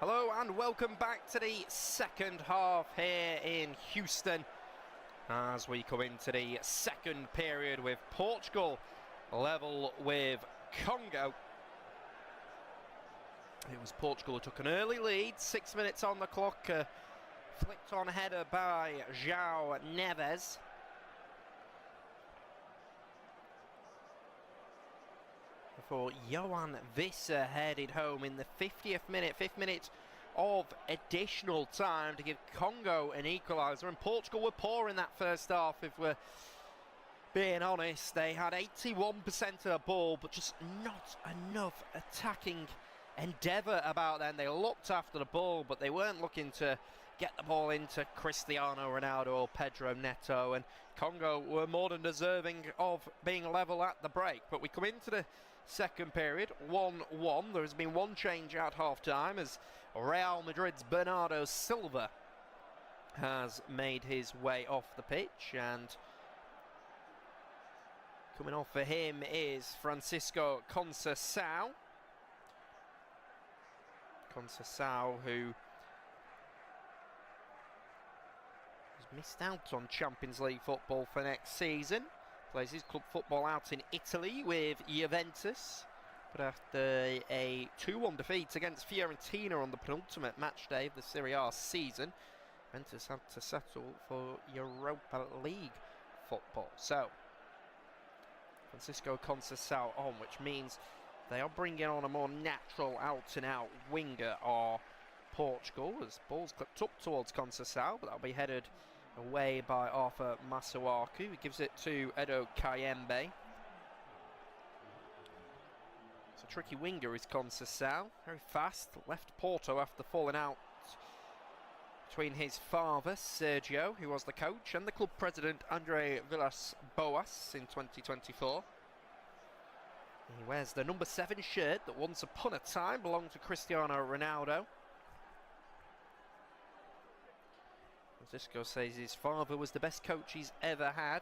Speaker 1: Hello and welcome back to the second half here in Houston as we come into the second period with Portugal level with Congo. It was Portugal who took an early lead, 6 minutes on the clock, flicked on header by João Neves. Before Johan Visser headed home in the 50th minute, 5th minute of additional time to give Congo an equaliser. And Portugal were poor in that first half, if we're being honest. They had 81% of the ball, but just not enough attacking endeavour about them. They looked after the ball, but they weren't looking to get the ball into Cristiano Ronaldo or Pedro Neto. And Congo were more than deserving of being level at the break. But we come into the second period, 1-1. There has been one change at half-time as Real Madrid's Bernardo Silva has made his way off the pitch, and coming off for him is Francisco Conceição. Conceição, who has missed out on Champions League football for next season. Plays his club football out in Italy with Juventus, but after a 2-1 defeat against Fiorentina on the penultimate match day of the Serie A season, Juventus had to settle for Europa League football. So, Francisco Conceição on, which means they are bringing on a more natural out-and-out winger, are Portugal, as ball's clipped up towards Conceição, but that'll be headed away by Arthur Masuaku. He gives it to Edo Kayembe. It's a tricky winger is Conceição, very fast, left Porto after falling out between his father, Sergio, who was the coach, and the club president, Andre Villas-Boas, in 2024. He wears the number 7 shirt that once upon a time belonged to Cristiano Ronaldo. Francisco says his father was the best coach he's ever had.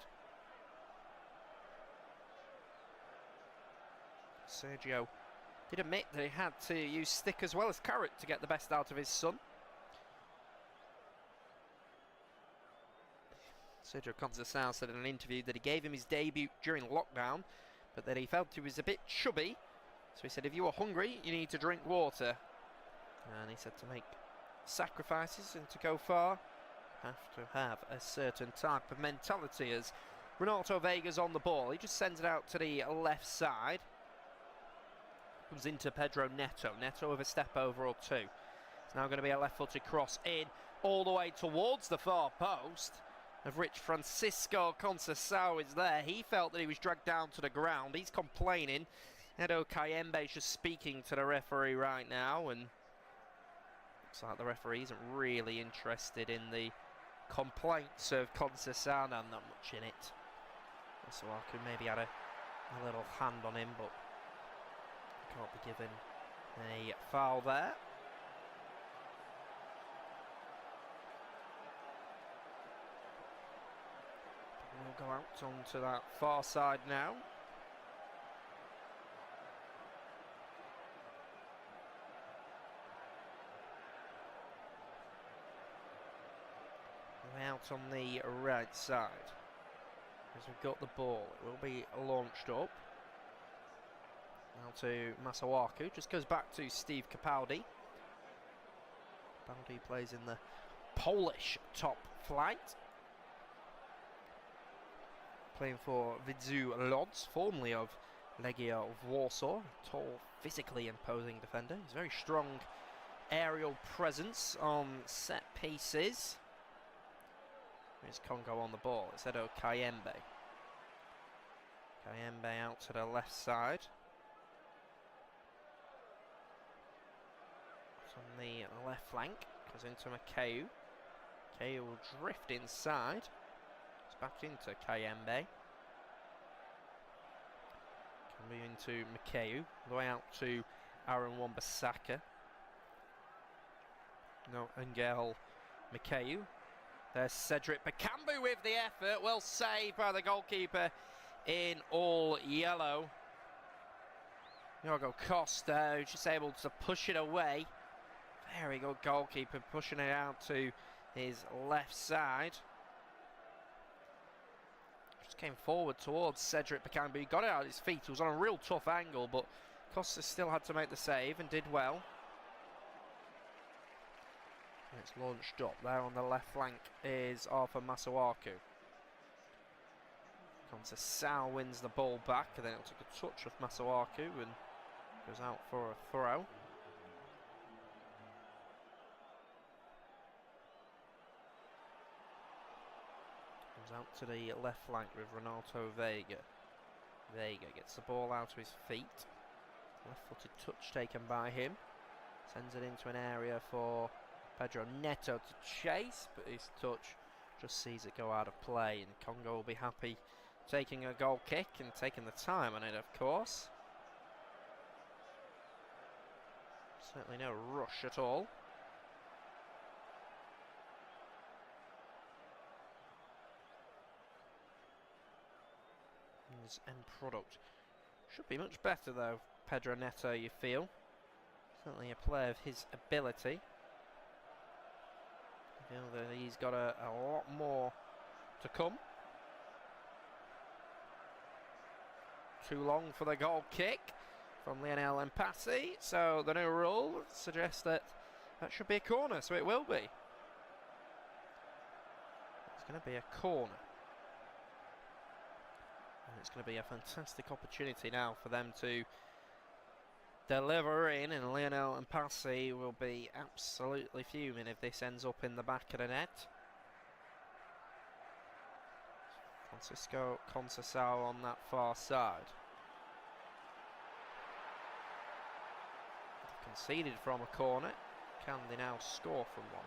Speaker 1: Sergio did admit that he had to use stick as well as carrot to get the best out of his son. Sergio Conceição said in an interview that he gave him his debut during lockdown, but that he felt he was a bit chubby. So he said, if you are hungry, you need to drink water. And he said to make sacrifices and to go far, you have to have a certain type of mentality. As Renato Vega's on the ball, he just sends it out to the left side. Comes into Pedro Neto. Neto with a step over or two. It's now going to be a left-footed cross in all the way towards the far post, of which Francisco Conceição is there. He felt that he was dragged down to the ground. He's complaining. Edo Kayembe is just speaking to the referee right now, and looks like the referee isn't really interested in the complaints of Conceição, and not much in it. Masuaku maybe had a little hand on him, but can't be given a foul there. We'll go out onto that far side now. We're out on the right side. As we've got the ball, it will be launched up. Now to Masuaku, just goes back to Steve Capaldi. Capaldi plays in the Polish top flight. Playing for Widzew Lodz, formerly of Legia of Warsaw. Tall, physically imposing defender. He's very strong aerial presence on set pieces. Here's Congo on the ball. It's Edo Kayembe. Kayembe out to the left side. It's on the left flank. Goes into Makeu. Makeu will drift inside. Back into Kayembe. Can move into Makeu. All the way out to Aaron Wan-Bissaka. No, Angel Makeu. There's Cedric Bakambu with the effort. Well saved by the goalkeeper in all yellow. Diogo Costa, just able to push it away. Very good goalkeeper, pushing it out to his left side. Came forward towards Cedric Bakambu. He got it out of his feet. It was on a real tough angle, but Costa still had to make the save and did well. And it's launched up. There on the left flank is Arthur Masuaku. Conceição wins the ball back, and then it'll take a touch of Masuaku and goes out for a throw. Out to the left flank with Renato Vega. Vega gets the ball out of his feet. Left-footed touch taken by him. Sends it into an area for Pedro Neto to chase, but his touch just sees it go out of play, and Congo will be happy taking a goal kick and taking the time on it, of course. Certainly no rush at all. His end product should be much better though, Pedro Neto, you feel. Certainly a player of his ability. I feel that he's got a lot more to come. Too long for the goal kick from Lionel Mpassi, so the new rule suggests that that should be a corner, so it will be. It's going to be a corner. And it's going to be a fantastic opportunity now for them to deliver in, and Lionel Mpassi will be absolutely fuming if this ends up in the back of the net. Francisco Conceição on that far side. Conceded from a corner. Can they now score from one?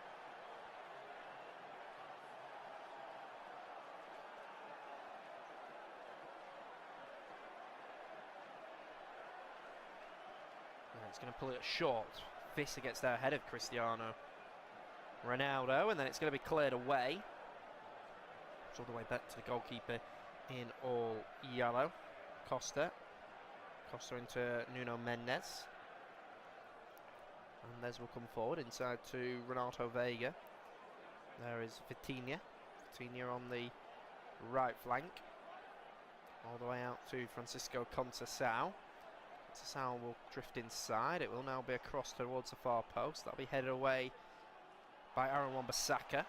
Speaker 1: He's going to pull it short. Visser gets there ahead of Cristiano Ronaldo, and then it's going to be cleared away. It's all the way back to the goalkeeper in all yellow. Costa into Nuno Mendes. Mendes will come forward inside to Renato Vega. There is Vitinha on the right flank. All the way out to Francisco Conceição. Conceição will drift inside. It will now be a cross towards the far post. That'll be headed away by Aaron Wan-Bissaka.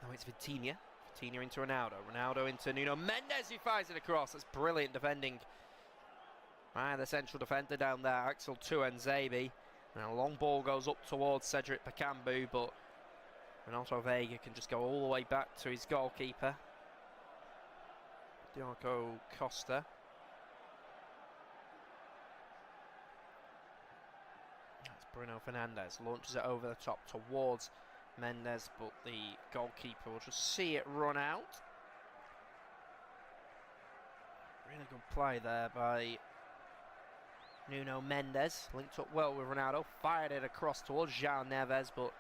Speaker 1: Now it's Vitinha into Ronaldo into Nuno Mendes, who fires it across. That's brilliant defending by the central defender down there, Axel Tuanzebe. And a long ball goes up towards Cedric Bakambu, but Renato Vega can just go all the way back to his goalkeeper, Diogo Costa. That's Bruno Fernandes, launches it over the top towards Mendes, but the goalkeeper will just see it run out. Really good play there by Nuno Mendes, linked up well with Ronaldo, fired it across towards João Neves, but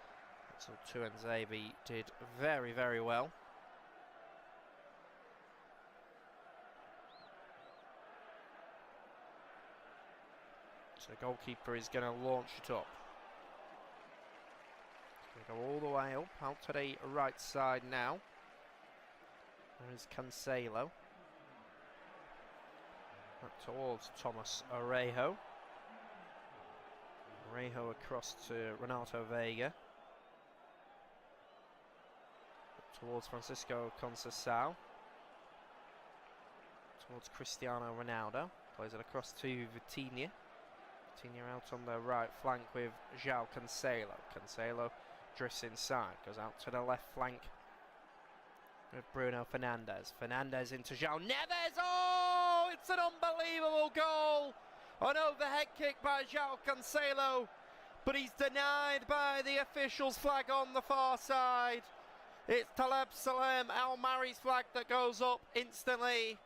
Speaker 1: Axel Tuanzebe did very, very well. So the goalkeeper is going to launch it up. It's going to go all the way up, out to the right side now. There is Cancelo. Back towards Thomas Orejo. Orejo across to Renato Vega. Towards Francisco Conceição. Towards Cristiano Ronaldo. Plays it across to Vitinha. Vitinha out on the right flank with João Cancelo. Cancelo drifts inside. Goes out to the left flank with Bruno Fernandes. Fernandes into João Neves. Oh, it's an unbelievable goal. An overhead kick by João Cancelo. But he's denied by the officials' flag on the far side. It's Taleb Salem Al Mari's flag that goes up instantly.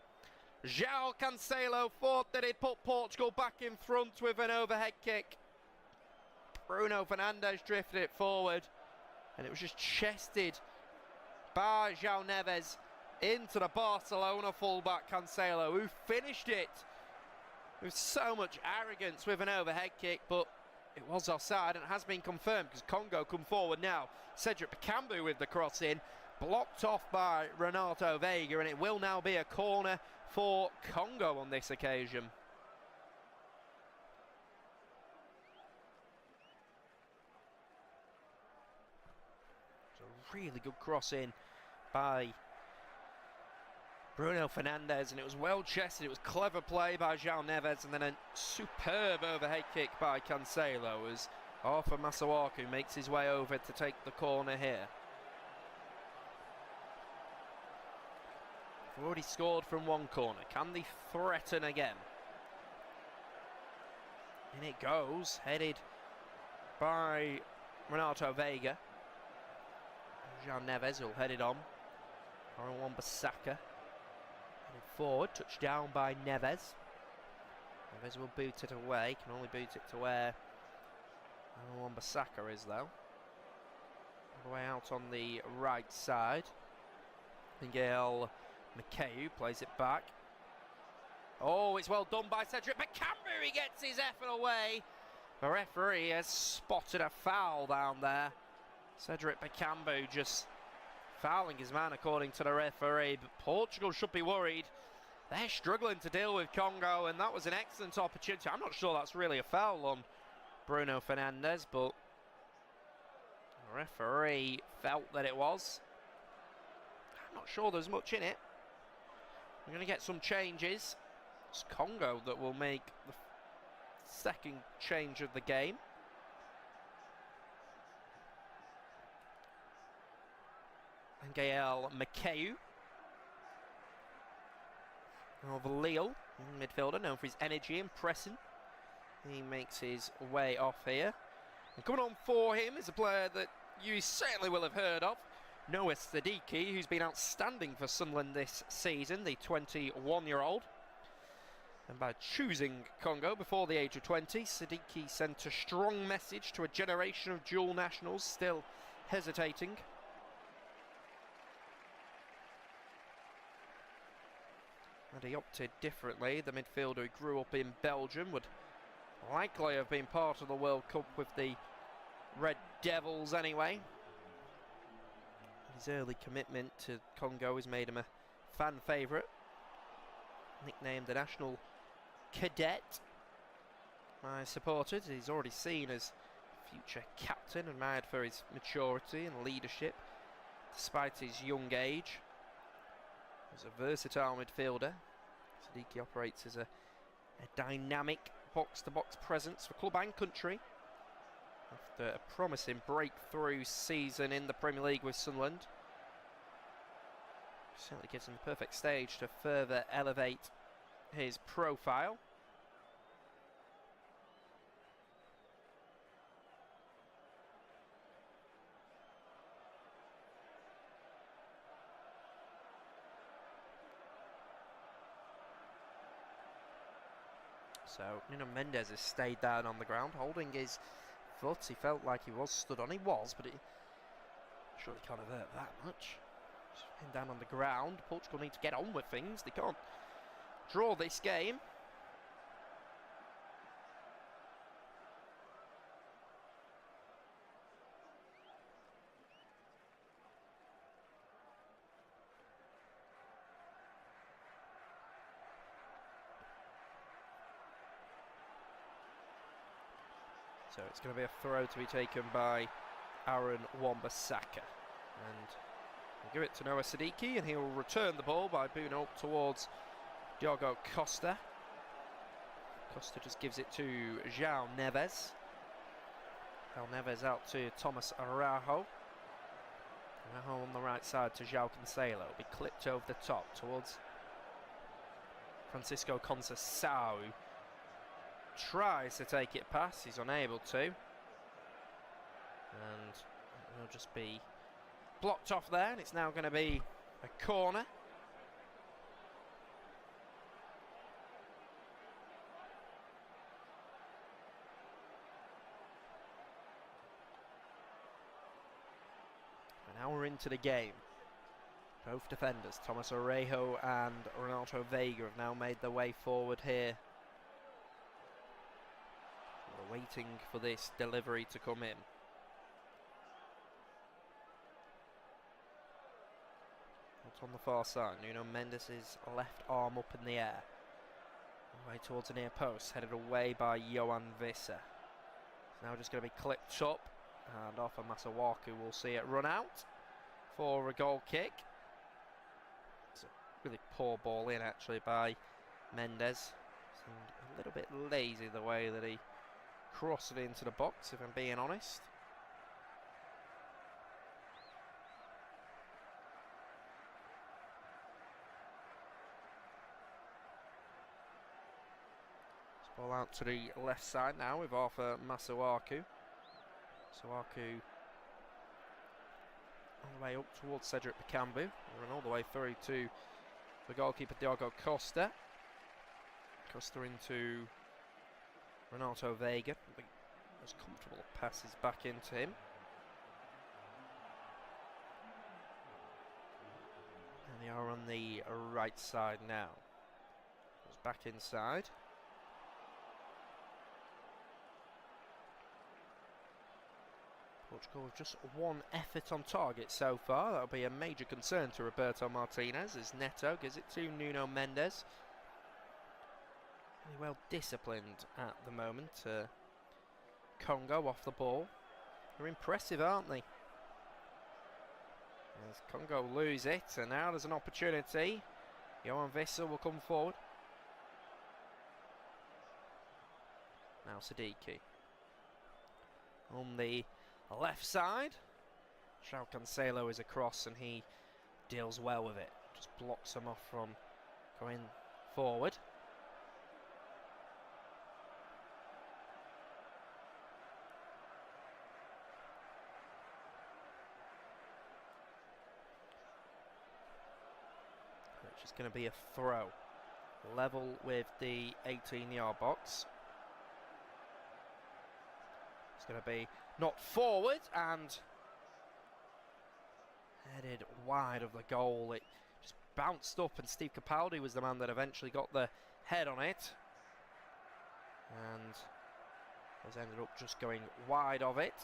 Speaker 1: João Cancelo thought that he'd put Portugal back in front with an overhead kick. Bruno Fernandes drifted it forward, and it was just chested by João Neves into the Barcelona fullback Cancelo, who finished it with so much arrogance with an overhead kick, but it was offside and it has been confirmed because Congo come forward now. Cedric Bakambu with the cross in, blocked off by Renato Vega, and it will now be a corner for Congo on this occasion. It's a really good cross in by Bruno Fernandes, and it was well chested. It was clever play by João Neves, and then a superb overhead kick by Cancelo as Arthur Masuaku makes his way over to take the corner here. They've already scored from one corner. Can they threaten again? In it goes, headed by Renato Vega. João Neves will head it on. Aaron Wan-Bissaka headed forward, touched down by Neves. Neves will boot it away, can only boot it to where Aaron Wan-Bissaka is though. All the way out on the right side. Miguel McKay plays it back. Oh, it's well done by Cedric Bakambu. He gets his effort away. The referee has spotted a foul down there. Cedric Bakambu just fouling his man according to the referee, but Portugal should be worried. They're struggling to deal with Congo, and that was an excellent opportunity. I'm not sure that's really a foul on Bruno Fernandes, but the referee felt that it was. I'm not sure there's much in it. We're going to get some changes. It's Congo that will make the second change of the game. And Gael Makeu of Lille, midfielder known for his energy and pressing. He makes his way off here. And coming on for him is a player that you certainly will have heard of, Noah Sadiki, who's been outstanding for Sunderland this season, the 21-year-old. And by choosing Congo before the age of 20, Siddiqui sent a strong message to a generation of dual nationals still hesitating. And he opted differently. The midfielder who grew up in Belgium would likely have been part of the World Cup with the Red Devils anyway. His early commitment to Congo has made him a fan favourite. Nicknamed the National Cadet by supporters. He's already seen as future captain, admired for his maturity and leadership despite his young age. He's a versatile midfielder. Siddiqui operates as a dynamic box-to-box presence for club and country. After a promising breakthrough season in the Premier League with Sunderland, certainly gives him the perfect stage to further elevate his profile. So Nuno Mendes has stayed down on the ground, holding his foot. He felt like he was stood on. He was, but it surely can't have hurt that much. Just down on the ground. Portugal need to get on with things. They can't draw this game. So it's going to be a throw to be taken by Aaron Wan-Bissaka. And we'll give it to Noah Siddiqui, and he'll return the ball by booting up towards Diogo Costa. Costa just gives it to João Neves. João Neves out to Thomas Araujo. Araujo on the right side to João Cancelo. It'll be clipped over the top towards Francisco Conceição. Tries to take it past, he's unable to, and it'll just be blocked off there, and it's now going to be a corner. An hour into the game, both defenders, Thomas Araujo and Renato Veiga, have now made their way forward here. Waiting for this delivery to come in. What's on the far side? Nuno Mendes' left arm up in the air. Away towards the near post, headed away by Johan Visser. It's now just going to be clipped up, and off of Masuaku will see it run out for a goal kick. It's a really poor ball in actually by Mendes. Seemed a little bit lazy the way that he crossed it into the box, if I'm being honest. This ball out to the left side now with Arthur Masuaku. Masuaku all the way up towards Cedric Bakambu, and all the way through to the goalkeeper Diogo Costa. Costa into Renato Veiga. The most comfortable passes back into him. And they are on the right side now. Goes back inside. Portugal with just one effort on target so far. That'll be a major concern to Roberto Martinez as Neto gives it to Nuno Mendes. Well disciplined at the moment. Congo off the ball. They're impressive, aren't they? As Congo lose it, and now there's an opportunity. Johan Visser will come forward. Now Siddiqui. On the left side, João Cancelo is across, and he deals well with it. Just blocks him off from going forward. Which is going to be a throw. level with the 18-yard box. It's going to be knocked forward and headed wide of the goal. It just bounced up, and Steve Capaldi was the man that eventually got the head on it, and has ended up just going wide of it.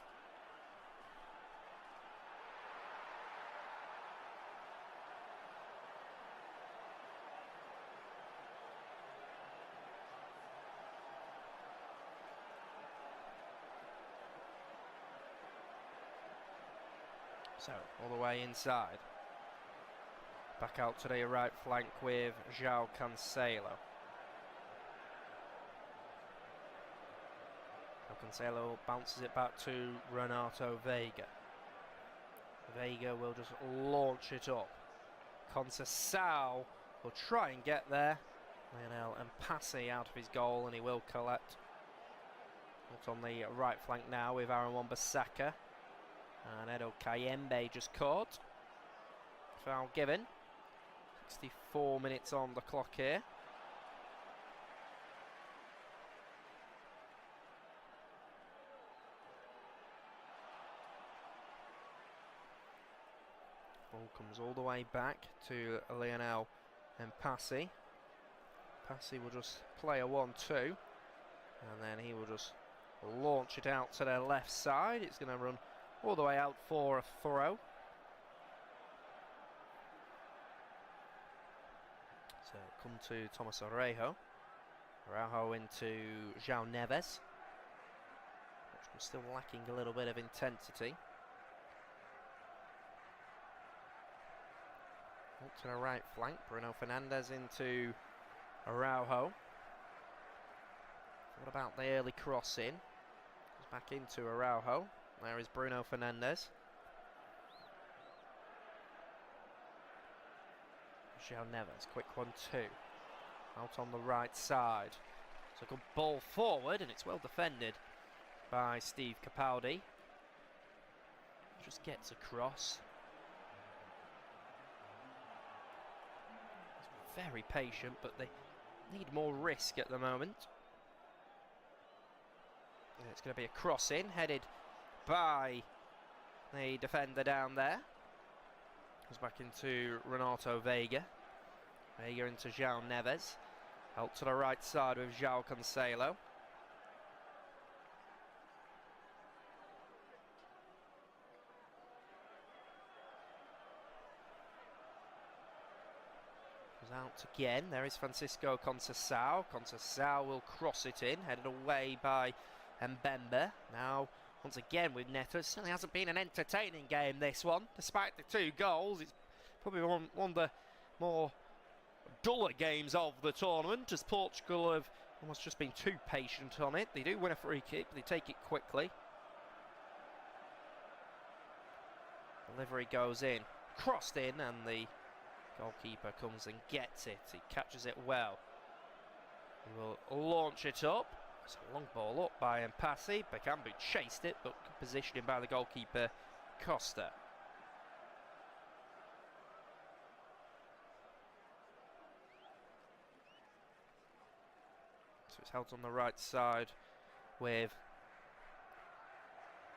Speaker 1: So, all the way inside. Back out to the right flank with João Cancelo. Cancelo bounces it back to Renato Veiga. Veiga will just launch it up. Conceição will try and get there. Lionel Mpassi out of his goal, and he will collect. Out on the right flank now with Aaron Wan-Bissaka. And Edo Kayembe just caught. Foul given. 64 minutes on the clock here. Ball comes all the way back to Lionel Mpassi. Mpassi will just play a 1-2. And then he will just launch it out to their left side. It's going to run all the way out for a throw. So come to Thomas Araujo. Araujo into João Neves. Portugal still lacking a little bit of intensity. Up to the right flank. Bruno Fernandes into Araujo. What about the early cross in? Goes back into Araujo. There is Bruno Fernandes. João Neves, quick 1-2. Out on the right side. So good ball forward, and it's well defended by Steve Capaldi. Just gets across. He's very patient, but they need more risk at the moment. And it's going to be a cross in, headed by the defender down there. Goes back into Renato Veiga. Veiga into João Neves. Out to the right side with João Cancelo. Goes out again. There is Francisco Conceição. Conceição will cross it in, headed away by Mbemba. Now once again with Neto. It certainly hasn't been an entertaining game, this one. Despite the 2 goals, it's probably one of the more duller games of the tournament, as Portugal have almost just been too patient on it. They do win a free kick, but they take it quickly. Delivery goes in, crossed in, and the goalkeeper comes and gets it. He catches it well. He will launch it up. It's a long ball up by Mpassi. Bakambu chased it, but good positioning by the goalkeeper, Costa. So it's held on the right side with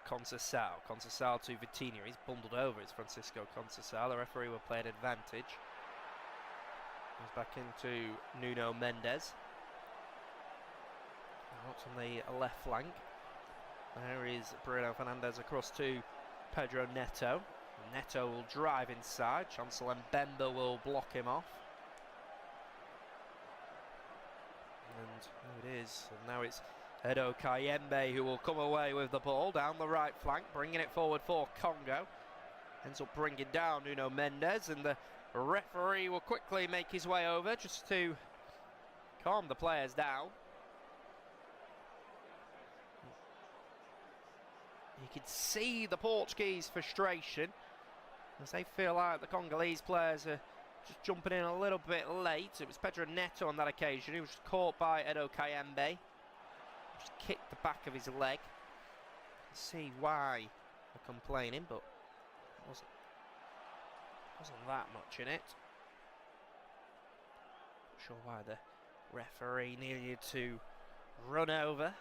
Speaker 1: Conceição. Conceição to Vitinha. He's bundled over. It's Francisco Conceição. The referee will play an advantage. Goes back into Nuno Mendes. Out on the left flank. There is Bruno Fernandes across to Pedro Neto. Neto will drive inside. Chancellor Mbemba will block him off. And there it is. And now it's Edo Kayembe who will come away with the ball down the right flank, bringing it forward for Congo. Ends up bringing down Nuno Mendes, and the referee will quickly make his way over just to calm the players down. You can see the Portuguese frustration as they feel like the Congolese players are just jumping in a little bit late. It was Pedro Neto on that occasion. He was just caught by Edo Kayembe. Just kicked the back of his leg. See why they're complaining, but it wasn't that much in it. sure why the referee needed to run over.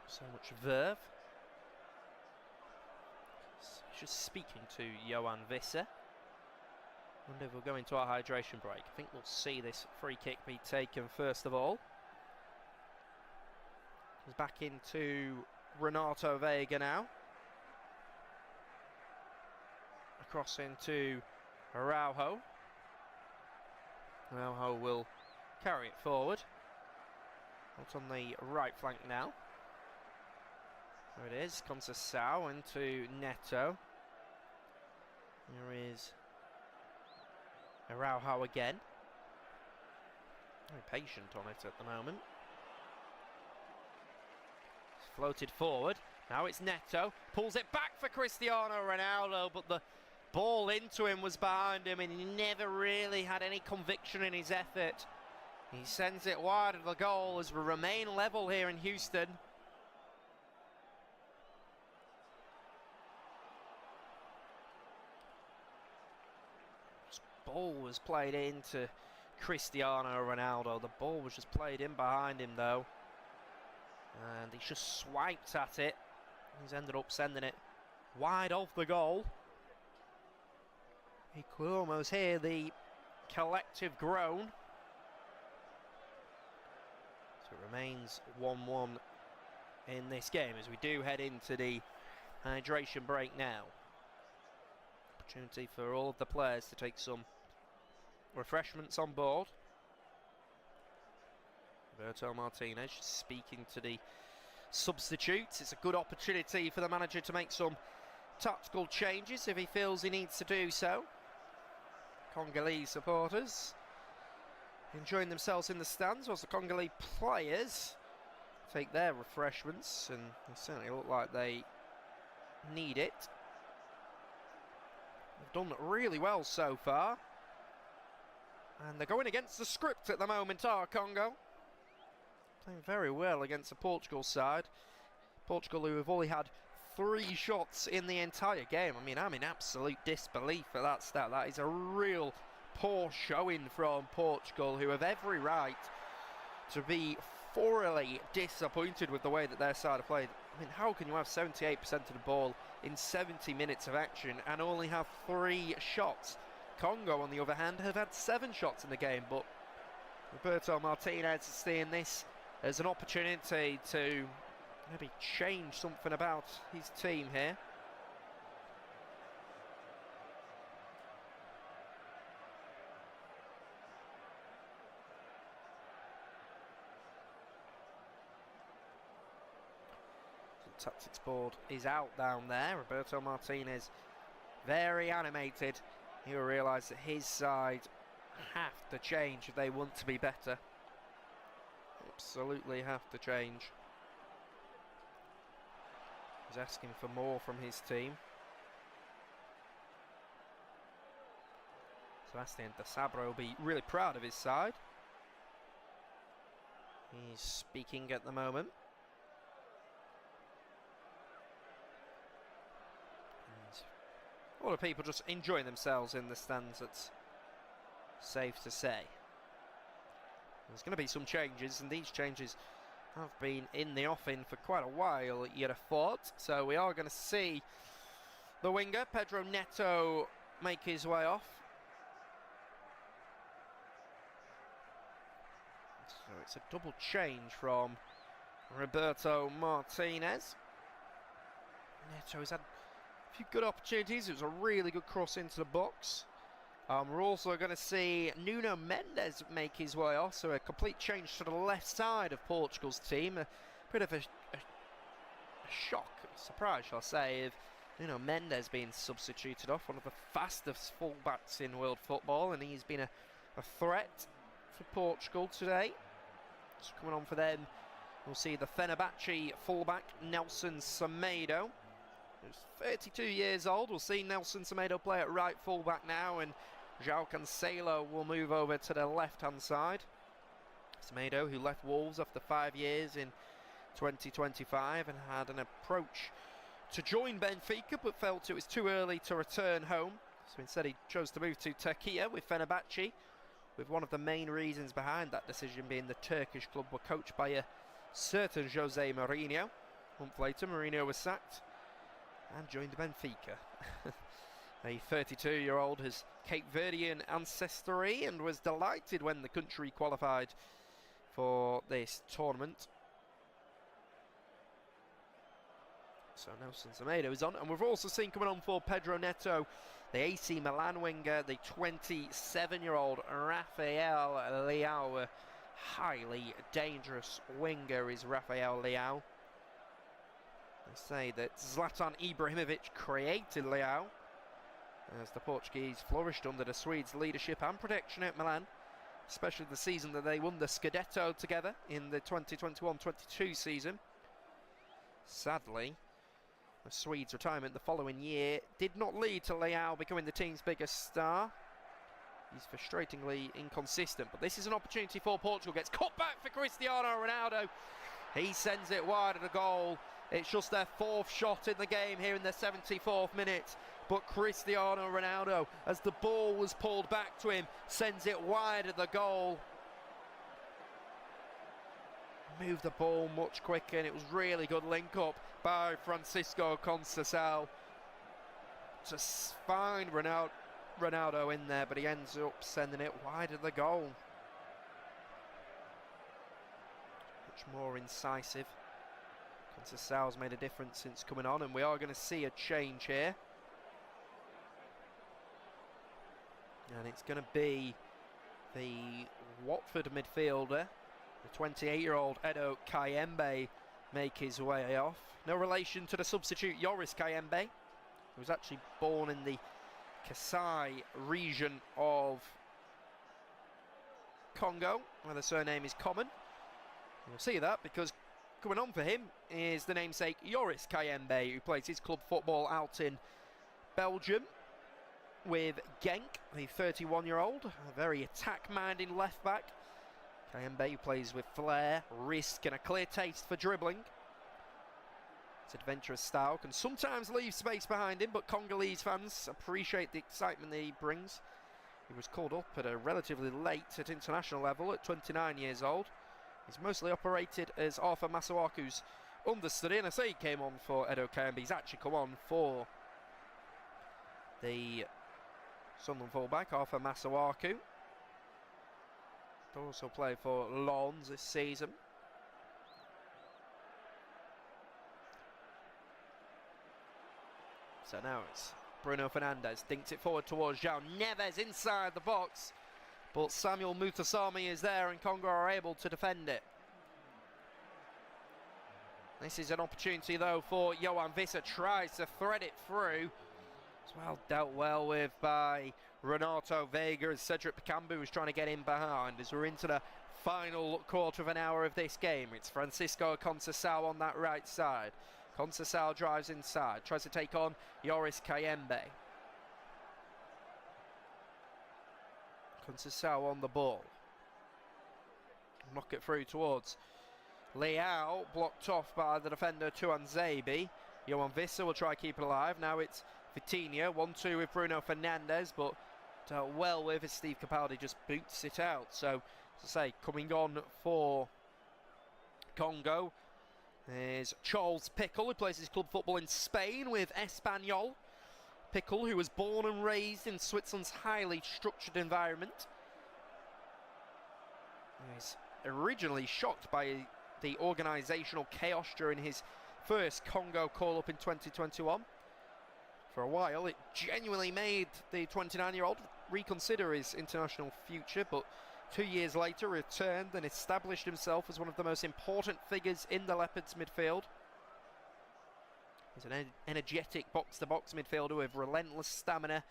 Speaker 1: So much verve. Just speaking to Johan Visser. Wonder if we'll go into our hydration break. I think we'll see this free kick be taken first of all. He's back into Renato Vega now. Across into Araujo. Araujo will carry it forward. Out on the right flank now. There it is, Conceição into Neto. There is Araujo again. Very patient on it at the moment. It's floated forward. Now it's Neto. Pulls it back for Cristiano Ronaldo, but the ball into him was behind him and he never really had any conviction in his effort. He sends it wide of the goal as we remain level here in Houston. Ball was played into Cristiano Ronaldo. The ball was just played in behind him though. And he just swiped at it. He's ended up sending it wide off the goal. He could almost hear the collective groan. So it remains 1-1 in this game as we do head into the hydration break now. Opportunity for all of the players to take some refreshments on board. Roberto Martinez speaking to the substitutes. It's a good opportunity for the manager to make some tactical changes if he feels he needs to do so. Congolese supporters enjoying themselves in the stands whilst the Congolese players take their refreshments, and they certainly look like they need it. They've done really well so far. And they're going against the script at the moment, are Congo. Playing very well against the Portugal side. Portugal, who have only had 3 shots in the entire game. I mean, I'm in absolute disbelief at that stat. That is a real poor showing from Portugal, who have every right to be thoroughly disappointed with the way that their side have played. I mean, how can you have 78% of the ball in 70 minutes of action and only have 3 shots? Congo, on the other hand, have had 7 shots in the game, but Roberto Martinez is seeing this as an opportunity to maybe change something about his team here. The tactics board is out down there. Roberto Martinez very animated. He'll realise that his side have to change if they want to be better. Absolutely have to change. He's asking for more from his team. Sebastian de Sabro will be really proud of his side. He's speaking at the moment. A lot of people just enjoying themselves in the stands, it's safe to say. There's going to be some changes, and these changes have been in the offing for quite a while, you'd have thought. So we are going to see the winger, Pedro Neto, make his way off. So it's a double change from Roberto Martinez. Neto has had a few good opportunities. It was a really good cross into the box. We're also going to see Nuno Mendes make his way off, so a complete change to the left side of Portugal's team. A bit of a shock, surprise shall I say, of Nuno Mendes being substituted off, one of the fastest fullbacks in world football, and he's been a threat for Portugal today. So coming on for them, we'll see the Fenerbahce fullback Nelson Semedo, who's 32 years old. We'll see Nelson Semedo play at right fullback now, and João Cancelo will move over to the left-hand side. Semedo, who left Wolves after 5 years in 2025 and had an approach to join Benfica, but felt it was too early to return home. So instead he chose to move to Turkey with Fenerbahce, with one of the main reasons behind that decision being the Turkish club were coached by a certain Jose Mourinho. A month later, Mourinho was sacked and joined Benfica. A 32-year-old has Cape Verdean ancestry and was delighted when the country qualified for this tournament. So Nelson Semedo is on, and we've also seen coming on for Pedro Neto, the AC Milan winger, the 27-year-old Rafael Leao. A highly dangerous winger is Rafael Leao. They say that Zlatan Ibrahimovic created Leao as the Portuguese flourished under the Swedes' leadership and protection at Milan, especially the season that they won the Scudetto together in the 2021-22 season. Sadly, the Swedes' retirement the following year did not lead to Leao becoming the team's biggest star. He's frustratingly inconsistent, but this is an opportunity for Portugal. Gets cut back for Cristiano Ronaldo. He sends it wide of the goal. It's just their 4th shot in the game here in the 74th minute. But Cristiano Ronaldo, as the ball was pulled back to him, sends it wide of the goal. Moved the ball much quicker, and it was really good link up by Francisco Conceição to find Ronaldo in there, but he ends up sending it wide of the goal. Much more incisive. Conceição's made a difference since coming on, and we are going to see a change here. And it's going to be the Watford midfielder, the 28-year-old Edo Kayembe, make his way off. No relation to the substitute Yoris Kayembe, who was actually born in the Kasai region of Congo, where the surname is common. You'll see that because coming on for him is the namesake Yoris Kayembe, who plays his club football out in Belgium with Genk, the 31-year-old, a very attack-minded left-back. Kayembe, who plays with flair, risk and a clear taste for dribbling. His adventurous style can sometimes leave space behind him, but Congolese fans appreciate the excitement that he brings. He was called up at a relatively late at international level at 29 years old. He's mostly operated as Arthur Masuaku's understudy, and I say he came on for Edo Kayembe, he's actually come on for the Sunderland fullback, Arthur Masuaku. Also played for Lens this season. So now it's Bruno Fernandes, dinks it forward towards João Neves inside the box. But Samuel Mutasami is there and Congo are able to defend it. This is an opportunity though for João Wissa, tries to thread it through. It's well dealt well with by Renato Veiga as Cedric Bakambu was trying to get in behind. As we're into the final quarter of an hour of this game, it's Francisco Conceição on that right side. Conceição drives inside, tries to take on Yoris Kayembe. Conceição on the ball. Knock it through towards Leao, blocked off by the defender Tuanzebe. João Wissa will try to keep it alive. Now it's Vitinha, 1-2 with Bruno Fernandes, but dealt well with as Steve Capaldi just boots it out. So, as I say, coming on for Congo is Charles Pickle, who plays his club football in Spain with Espanyol. Pickle, who was born and raised in Switzerland's highly structured environment. He's originally shocked by the organisational chaos during his first Congo call-up in 2021. For a while, it genuinely made the 29-year-old reconsider his international future, but 2 years later returned and established himself as one of the most important figures in the Leopards midfield. He's an energetic box-to-box midfielder with relentless stamina.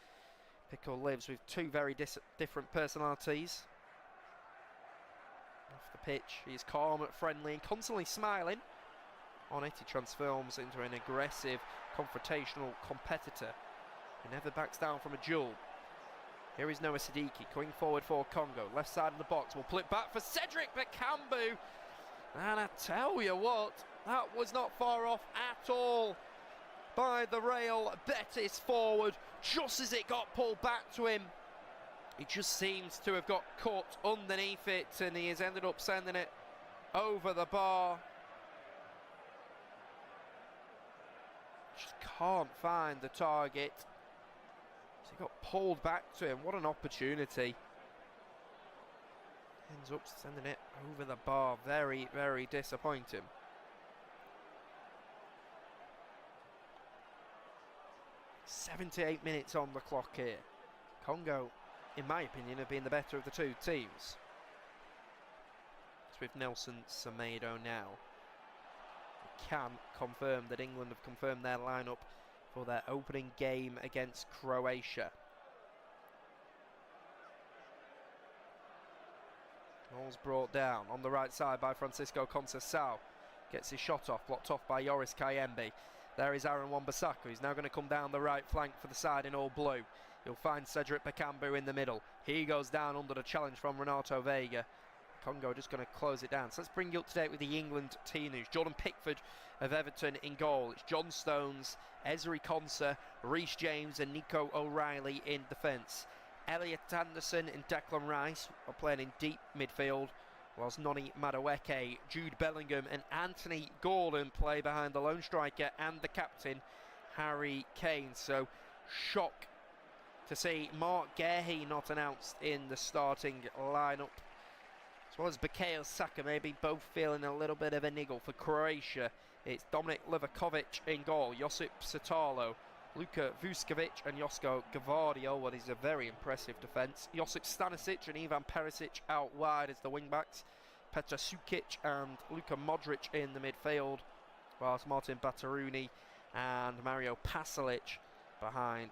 Speaker 1: Pickle lives with two very different personalities. Off the pitch, he's calm, friendly, and constantly smiling. On it, he transforms into an aggressive, confrontational competitor who never backs down from a duel. Here is Noah Siddiqui going forward for Congo. Left side of the box, will pull it back for Cedric Bakambu. And I tell you what, that was not far off at all by the Real Betis forward. Just as it got pulled back to him, He just seems to have got caught underneath it, and he has ended up sending it over the bar. Just can't find the target. So he got pulled back to him. What an opportunity. Ends up sending it over the bar. Very, very disappointing. "78 minutes on the clock here. Congo, in my opinion, have been the better of the two teams. It's with Nelson Semedo now. We can confirm that England have confirmed their lineup for their opening game against Croatia. Ball's brought down on the right side by Francisco Conceição. Gets his shot off, blocked off by Yoris Kayembe. There is Aaron Wan-Bissaka. He's now going to come down the right flank for the side in all blue. He'll find Cedric Bakambu in the middle. He goes down under the challenge from Renato Vega. Congo just going to close it down. So let's bring you up to date with the England team news. Jordan Pickford of Everton in goal. It's John Stones, Ezri Konsa, Reece James and Nico O'Reilly in defence. Elliot Anderson and Declan Rice are playing in deep midfield, whilst Noni Madueke, Jude Bellingham and Anthony Gordon play behind the lone striker and the captain, Harry Kane. So, shock to see Mark Guehi not announced in the starting lineup. As well as Bukayo Saka, maybe both feeling a little bit of a niggle. For Croatia, it's Dominik Livakovic in goal, Josip Sotalo, Luka Vuskovic and Josko Gvardio. What is a very impressive defence. Josip Stanisic and Ivan Perisic out wide as the wing-backs. Petar Sukic and Luka Modric in the midfield, whilst Martin Bataruni and Mario Pasalic behind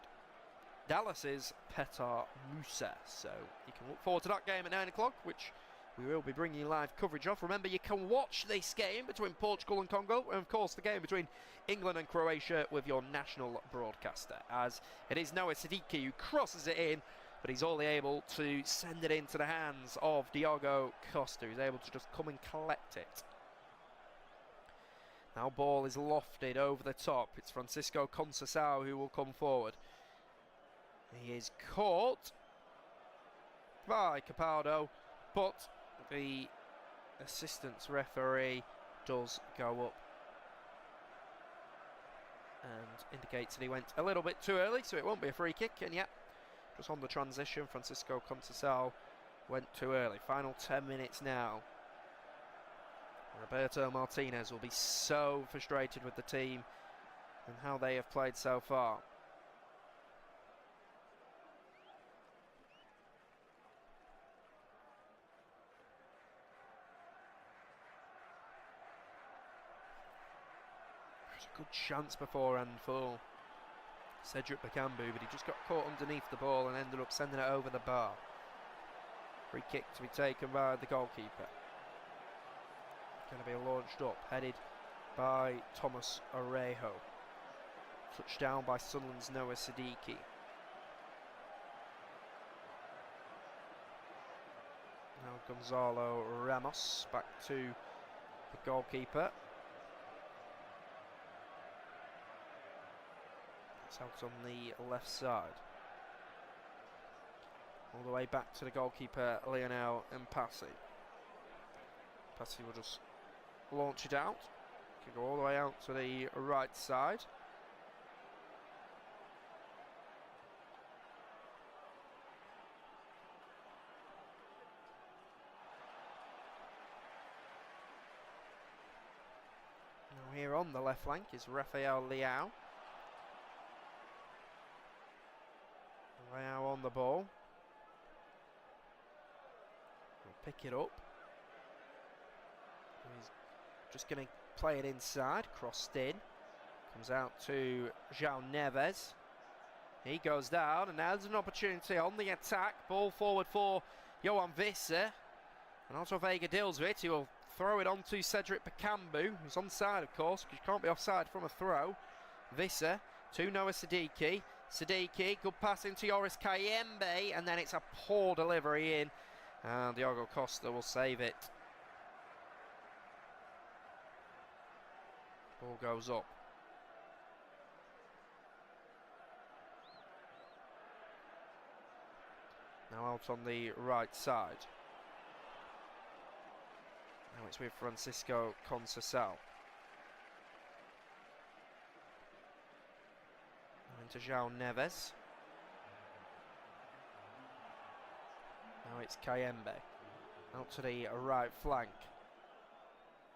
Speaker 1: Dallas's Petar Musa. So you can look forward to that game at 9 o'clock, which we will be bringing you live coverage of. Remember, you can watch this game between Portugal and Congo, and of course the game between England and Croatia with your national broadcaster, as it is Noah Siddiqui who crosses it in, but he's only able to send it into the hands of Diogo Costa, who's able to just come and collect it. Now ball is lofted over the top. It's Francisco Conceição who will come forward. He is caught by Capaldo, but the assistant referee does go up and indicates that he went a little bit too early, so it won't be a free kick. And yet, just on the transition, Francisco Conceição went too early. Final 10 minutes now. Roberto Martinez will be so frustrated with the team and how they have played so far. Good chance beforehand for Cedric Bakambu, but he just got caught underneath the ball and ended up sending it over the bar. Free kick to be taken by the goalkeeper. Going to be launched up, headed by Thomas Orejo. Touchdown by Sunderland's Noah Siddiqui. Now Gonzalo Ramos back to the goalkeeper. Out on the left side, all the way back to the goalkeeper Lionel Mpassi. Mpassi will just launch it out. Can go all the way out to the right side. Now here on the left flank is Rafael Leao. Leao on the ball. He'll pick it up. He's just going to play it inside, crossed in. Comes out to João Neves. He goes down, and now there's an opportunity on the attack. Ball forward for Johan Visser. And also Vega deals with it. He will throw it on to Cedric Bakambu, who's onside, of course, because you can't be offside from a throw. Visser to Noah Siddiqui. Siddiqui, good pass into Yoris Kayembe, and then it's a poor delivery in, and Diogo Costa will save it. Ball goes up. Now out on the right side. Now it's with Francisco Conceição. Into João Neves. Now it's Kayembe. Out to the right flank.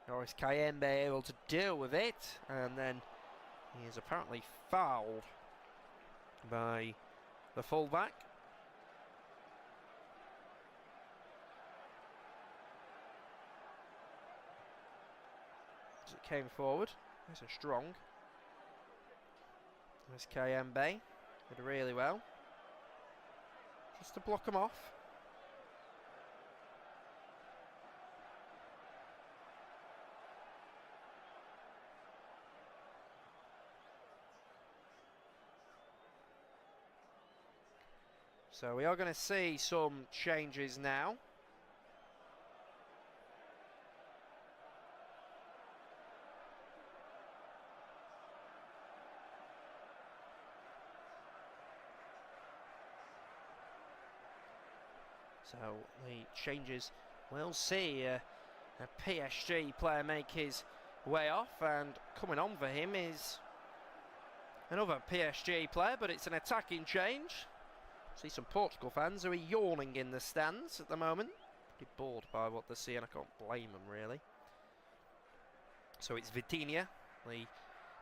Speaker 1: Or is Kayembe able to deal with it? And then he is apparently fouled by the fullback. As it came forward, nice and strong. There's Kayembe, did really well. Just to block him off. So we are going to see some changes now. So the changes, we'll see a PSG player make his way off, and coming on for him is another PSG player, but it's an attacking change. See some Portugal fans who are yawning in the stands at the moment. Pretty bored by what they're seeing, I can't blame them really. So it's Vitinha, the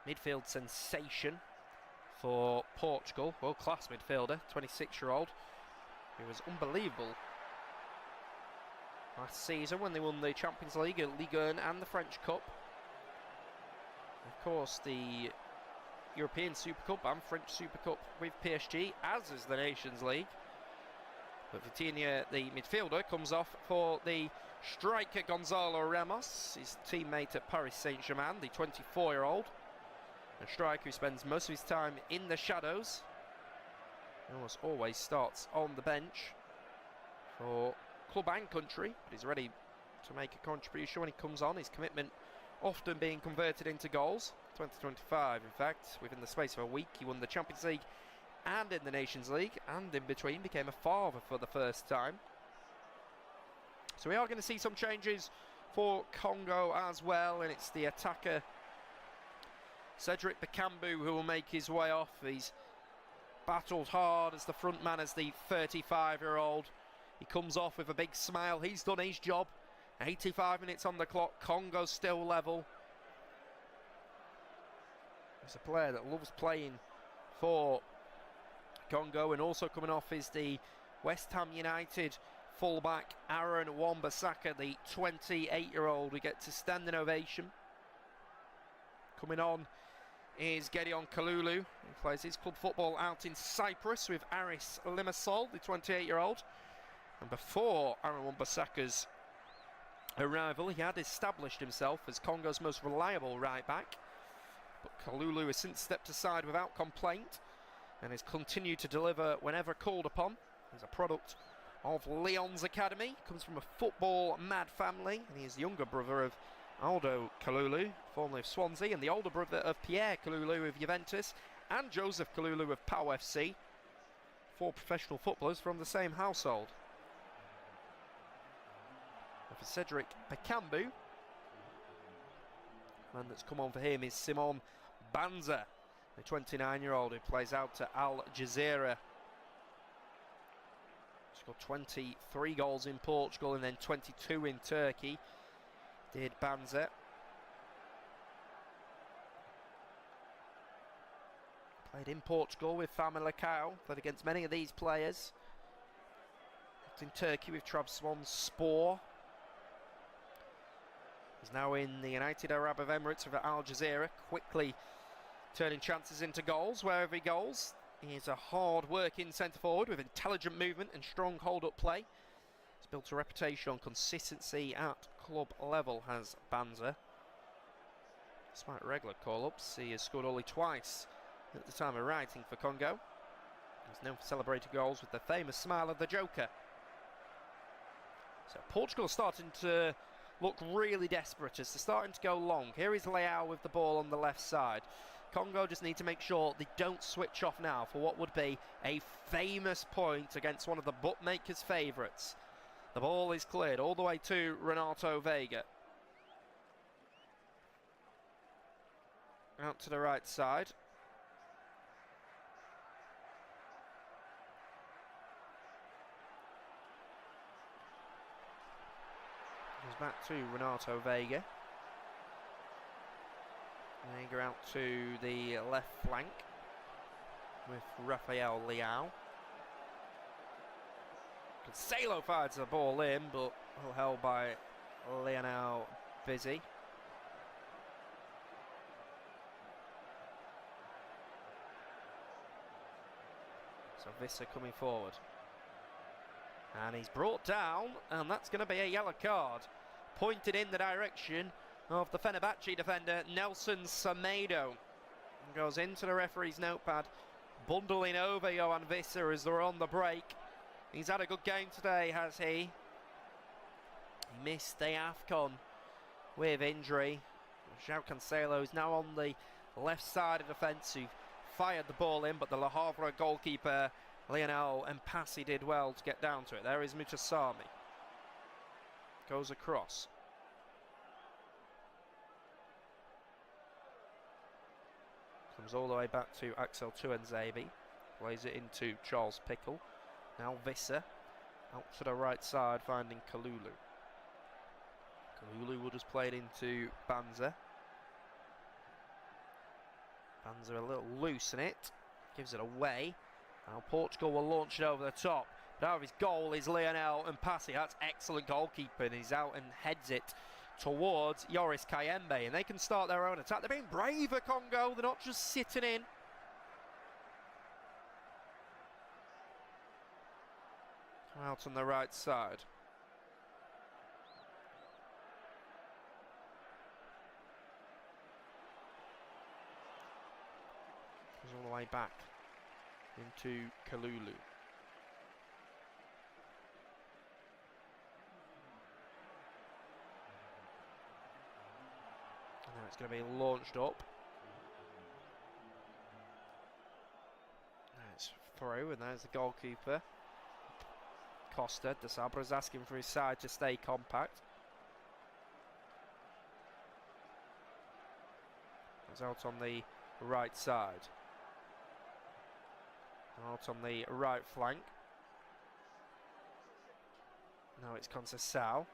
Speaker 1: midfield sensation for Portugal, world-class midfielder, 26-year-old, who was unbelievable last season when they won the Champions League, Ligue 1 and the French Cup. Of course, the European Super Cup and French Super Cup with PSG, as is the Nations League. But Vitinha, the midfielder, comes off for the striker Gonzalo Ramos, his teammate at Paris Saint-Germain, the 24-year-old. A striker who spends most of his time in the shadows. He almost always starts on the bench for club and country, but he's ready to make a contribution when he comes on. His commitment often being converted into goals. 2025, in fact, within the space of a week, he won the Champions League and in the Nations League, and in between became a father for the first time. So we are going to see some changes for Congo as well, and it's the attacker Cedric Bakambu who will make his way off. He's battled hard as the front man, as the 35-year-old. He comes off with a big smile. He's done his job. 85 minutes on the clock. Congo still level. He's a player that loves playing for Congo, and also coming off is the West Ham United fullback Aaron Wan-Bissaka, the 28-year-old. We get to standing ovation. Coming on is Gideon Kalulu, who plays his club football out in Cyprus with Aris Limassol, the 28-year-old. And before Aaron Wan-Bissaka's arrival, he had established himself as Congo's most reliable right back. But Kalulu has since stepped aside without complaint and has continued to deliver whenever called upon. He's a product of Lyon's academy, comes from a football-mad family, and he is the younger brother of Aldo Kalulu, formerly of Swansea, and the older brother of Pierre Kalulu of Juventus, and Joseph Kalulu of Pau FC, 4 professional footballers from the same household. And for Cedric Bakambu, man that's come on for him is Simon Banza, the 29-year-old who plays out to Al Jazeera. Scored 23 goals in Portugal and then 22 in Turkey, did Banza. Played in Portugal with Famalicão, played against many of these players. Worked in Turkey with Trabzonspor. He's now in the United Arab Emirates with Al Jazeera, quickly turning chances into goals wherever he goes. He is a hard-working centre-forward with intelligent movement and strong hold-up play. He's built a reputation on consistency at club level, has Banza. Despite regular call-ups, he has scored only twice at the time of writing for Congo. He's known for celebrating goals with the famous smile of the Joker. So Portugal starting to look really desperate as they're starting to go long. Here is Leao with the ball on the left side. Congo just need to make sure they don't switch off now for what would be a famous point against one of the bookmakers' favourites. The ball is cleared all the way to Renato Vega. Out to the right side. Goes back to Renato Vega. Vega out to the left flank with Rafael Leao. Cancelo fires the ball in, but well held by Lionel Busy. So Visser coming forward. And he's brought down, and that's going to be a yellow card. Pointed in the direction of the Fenerbahce defender, Nelson Semedo. Goes into the referee's notepad, bundling over Johan Visser as they're on the break. He's had a good game today, has he? He missed the AFCON with injury. João Cancelo is now on the left side of the defence, who fired the ball in, but the Le Havre goalkeeper Lionel Mpassi did well to get down to it. There is Mutasami. Goes across. Comes all the way back to Axel Tuanzebe. Plays it into Charles Pickle. Now Visser. Out to the right side, finding Kalulu. Kalulu would have played into Banza. Banza a little loose in it. Gives it away. Now Portugal will launch it over the top. But out of his goal is Lionel Mpassi. That's excellent goalkeeping. He's out and heads it towards Yoris Kayembe. And they can start their own attack. They're being braver, Congo. They're not just sitting in. Out on the right side. Goes all the way back into Kalulu. Now it's going to be launched up. Now it's through, and there's the goalkeeper. Costa, De Sabra's asking for his side to stay compact. It's out on the right side. Out on the right flank. Now it's Conceição.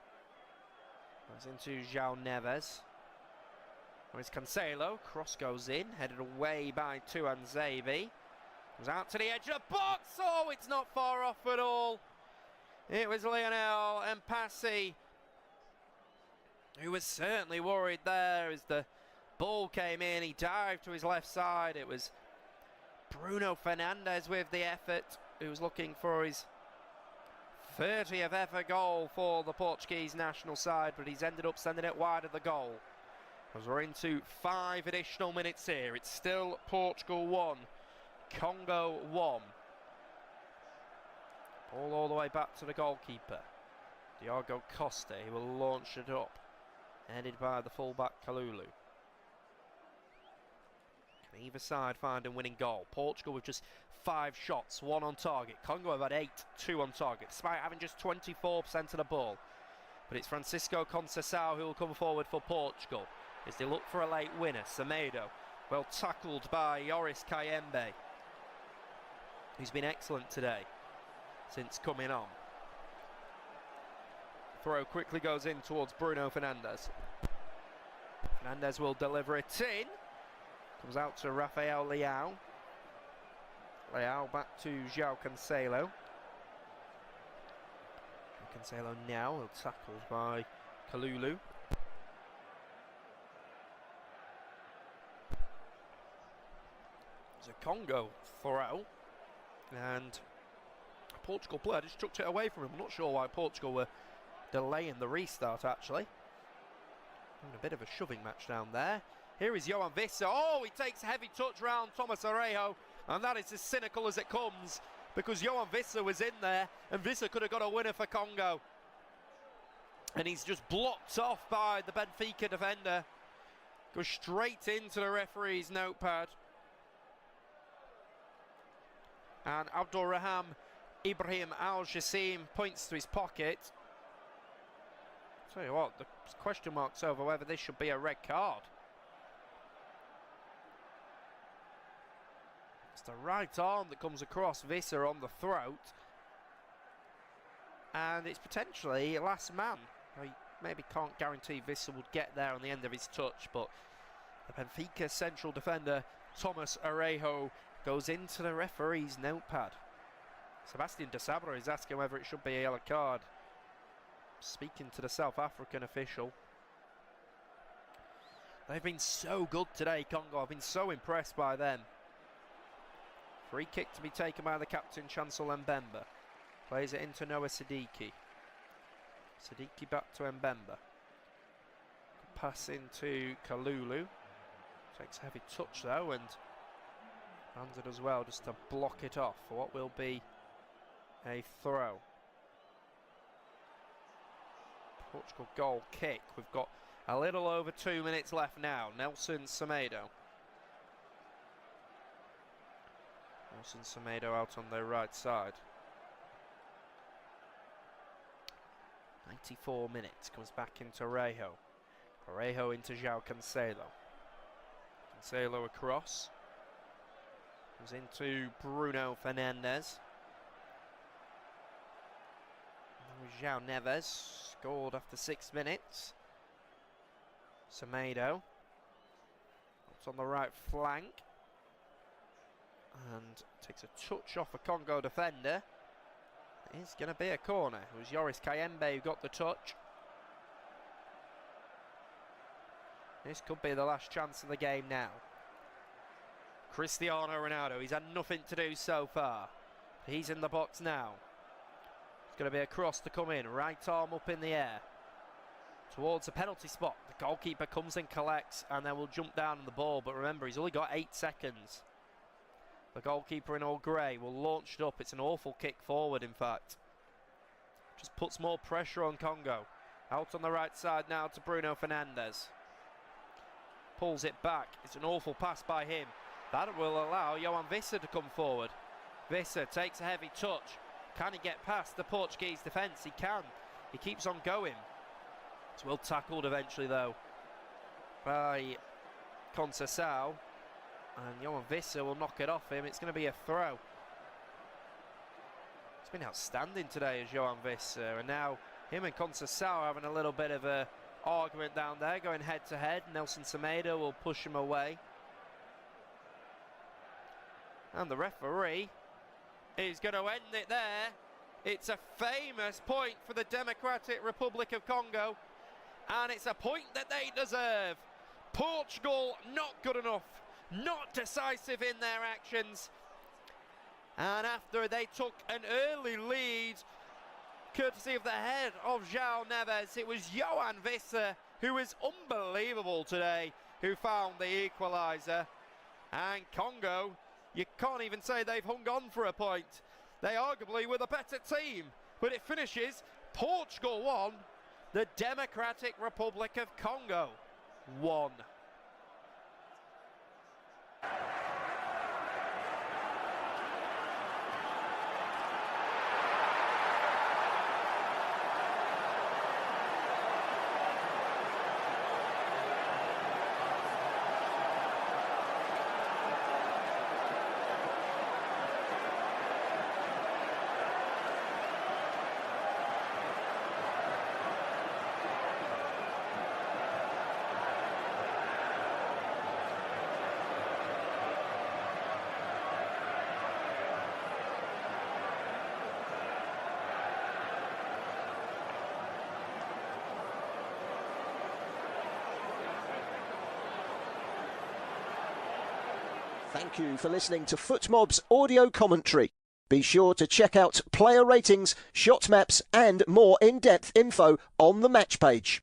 Speaker 1: Goes into João Neves. Now it's Cancelo. Cross goes in. Headed away by Tuanzebe. Goes out to the edge of the box. Oh, it's not far off at all. It was Lionel Mpassi who was certainly worried there as the ball came in. He dived to his left side. It was Bruno Fernandes with the effort, who was looking for his 30th ever goal for the Portuguese national side, but he's ended up sending it wide of the goal. As we're into 5 additional minutes here, it's still Portugal 1, Congo 1. Ball all the way back to the goalkeeper, Diogo Costa. He will launch it up, headed by the fullback Kalulu. Can either side find a winning goal? Portugal with just 5 shots, 1 on target. Congo have had 8, 2 on target, despite having just 24% of the ball. But it's Francisco Conceição who will come forward for Portugal as they look for a late winner. Semedo, well tackled by Yoris Kayembe, who's been excellent today since coming on. Throw quickly goes in towards Bruno Fernandes. Fernandes will deliver it in. Comes out to Rafael Leao. Leao back to João Cancelo. Cancelo now, tackled by Kalulu. It's a Congo throw, and a Portugal player just chucked it away from him. I'm not sure why Portugal were delaying the restart, actually. Having a bit of a shoving match down there. Here is Johan Visser. Oh, he takes a heavy touch round Thomas Arejo, and that is as cynical as it comes, because Johan Visser was in there, and Visser could have got a winner for Congo. And he's just blocked off by the Benfica defender. Goes straight into the referee's notepad. And Abdul Raham Ibrahim Al-Jassim points to his pocket. Tell you what, the question mark's over whether this should be a red card. It's the right arm that comes across Visser on the throat. And it's potentially last man. I maybe can't guarantee Visser would get there on the end of his touch, but the Benfica central defender, Thomas Arejo, goes into the referee's notepad. Sebastian de Sabra is asking whether it should be a yellow card. Speaking to the South African official. They've been so good today, Congo. I've been so impressed by them. Free kick to be taken by the captain, Chancel Mbemba. Plays it into Noah Siddiqui. Siddiqui back to Mbemba. Pass into Kalulu. Takes a heavy touch though and hands it as well just to block it off for what will be a throw. Portugal goal kick. We've got a little over 2 minutes left now. Nelson Semedo. Nelson Semedo out on the right side. 94 minutes. Comes back into Arejo. Arejo into João Cancelo. Cancelo across. Comes into Bruno Fernandes. João Neves scored after 6 minutes. Semedo. It's on the right flank. And takes a touch off a Congo defender. It's going to be a corner. It was Yoris Kayembe who got the touch. This could be the last chance of the game now. Cristiano Ronaldo, he's had nothing to do so far. He's in the box now. It's going to be a cross to come in. Right arm up in the air. Towards the penalty spot. The goalkeeper comes and collects and then will jump down on the ball. But remember, he's only got 8 seconds. The goalkeeper in all grey will launch it up. It's an awful kick forward, in fact. Just puts more pressure on Congo. Out on the right side now to Bruno Fernandes. Pulls it back. It's an awful pass by him. That will allow João Visser to come forward. Visser takes a heavy touch. Can he get past the Portuguese defence? He can. He keeps on going. It's well tackled eventually, though, by Conceição. And João Visser will knock it off him. It's going to be a throw. It's been outstanding today as João Visser. And now him and Conceição are having a little bit of a argument down there, going head to head. Nelson Semedo will push him away. And the referee is going to end it there. It's a famous point for the Democratic Republic of Congo. And it's a point that they deserve. Portugal not good enough. Not decisive in their actions. And after they took an early lead, courtesy of the head of João Neves, it was João Visser, who was unbelievable today, who found the equaliser. And Congo, you can't even say they've hung on for a point. They arguably were the better team. But it finishes Portugal 1, the Democratic Republic of Congo 1.
Speaker 2: Thank you for listening to FootMob's audio commentary. Be sure to check out player ratings, shot maps and more in-depth info on the match page.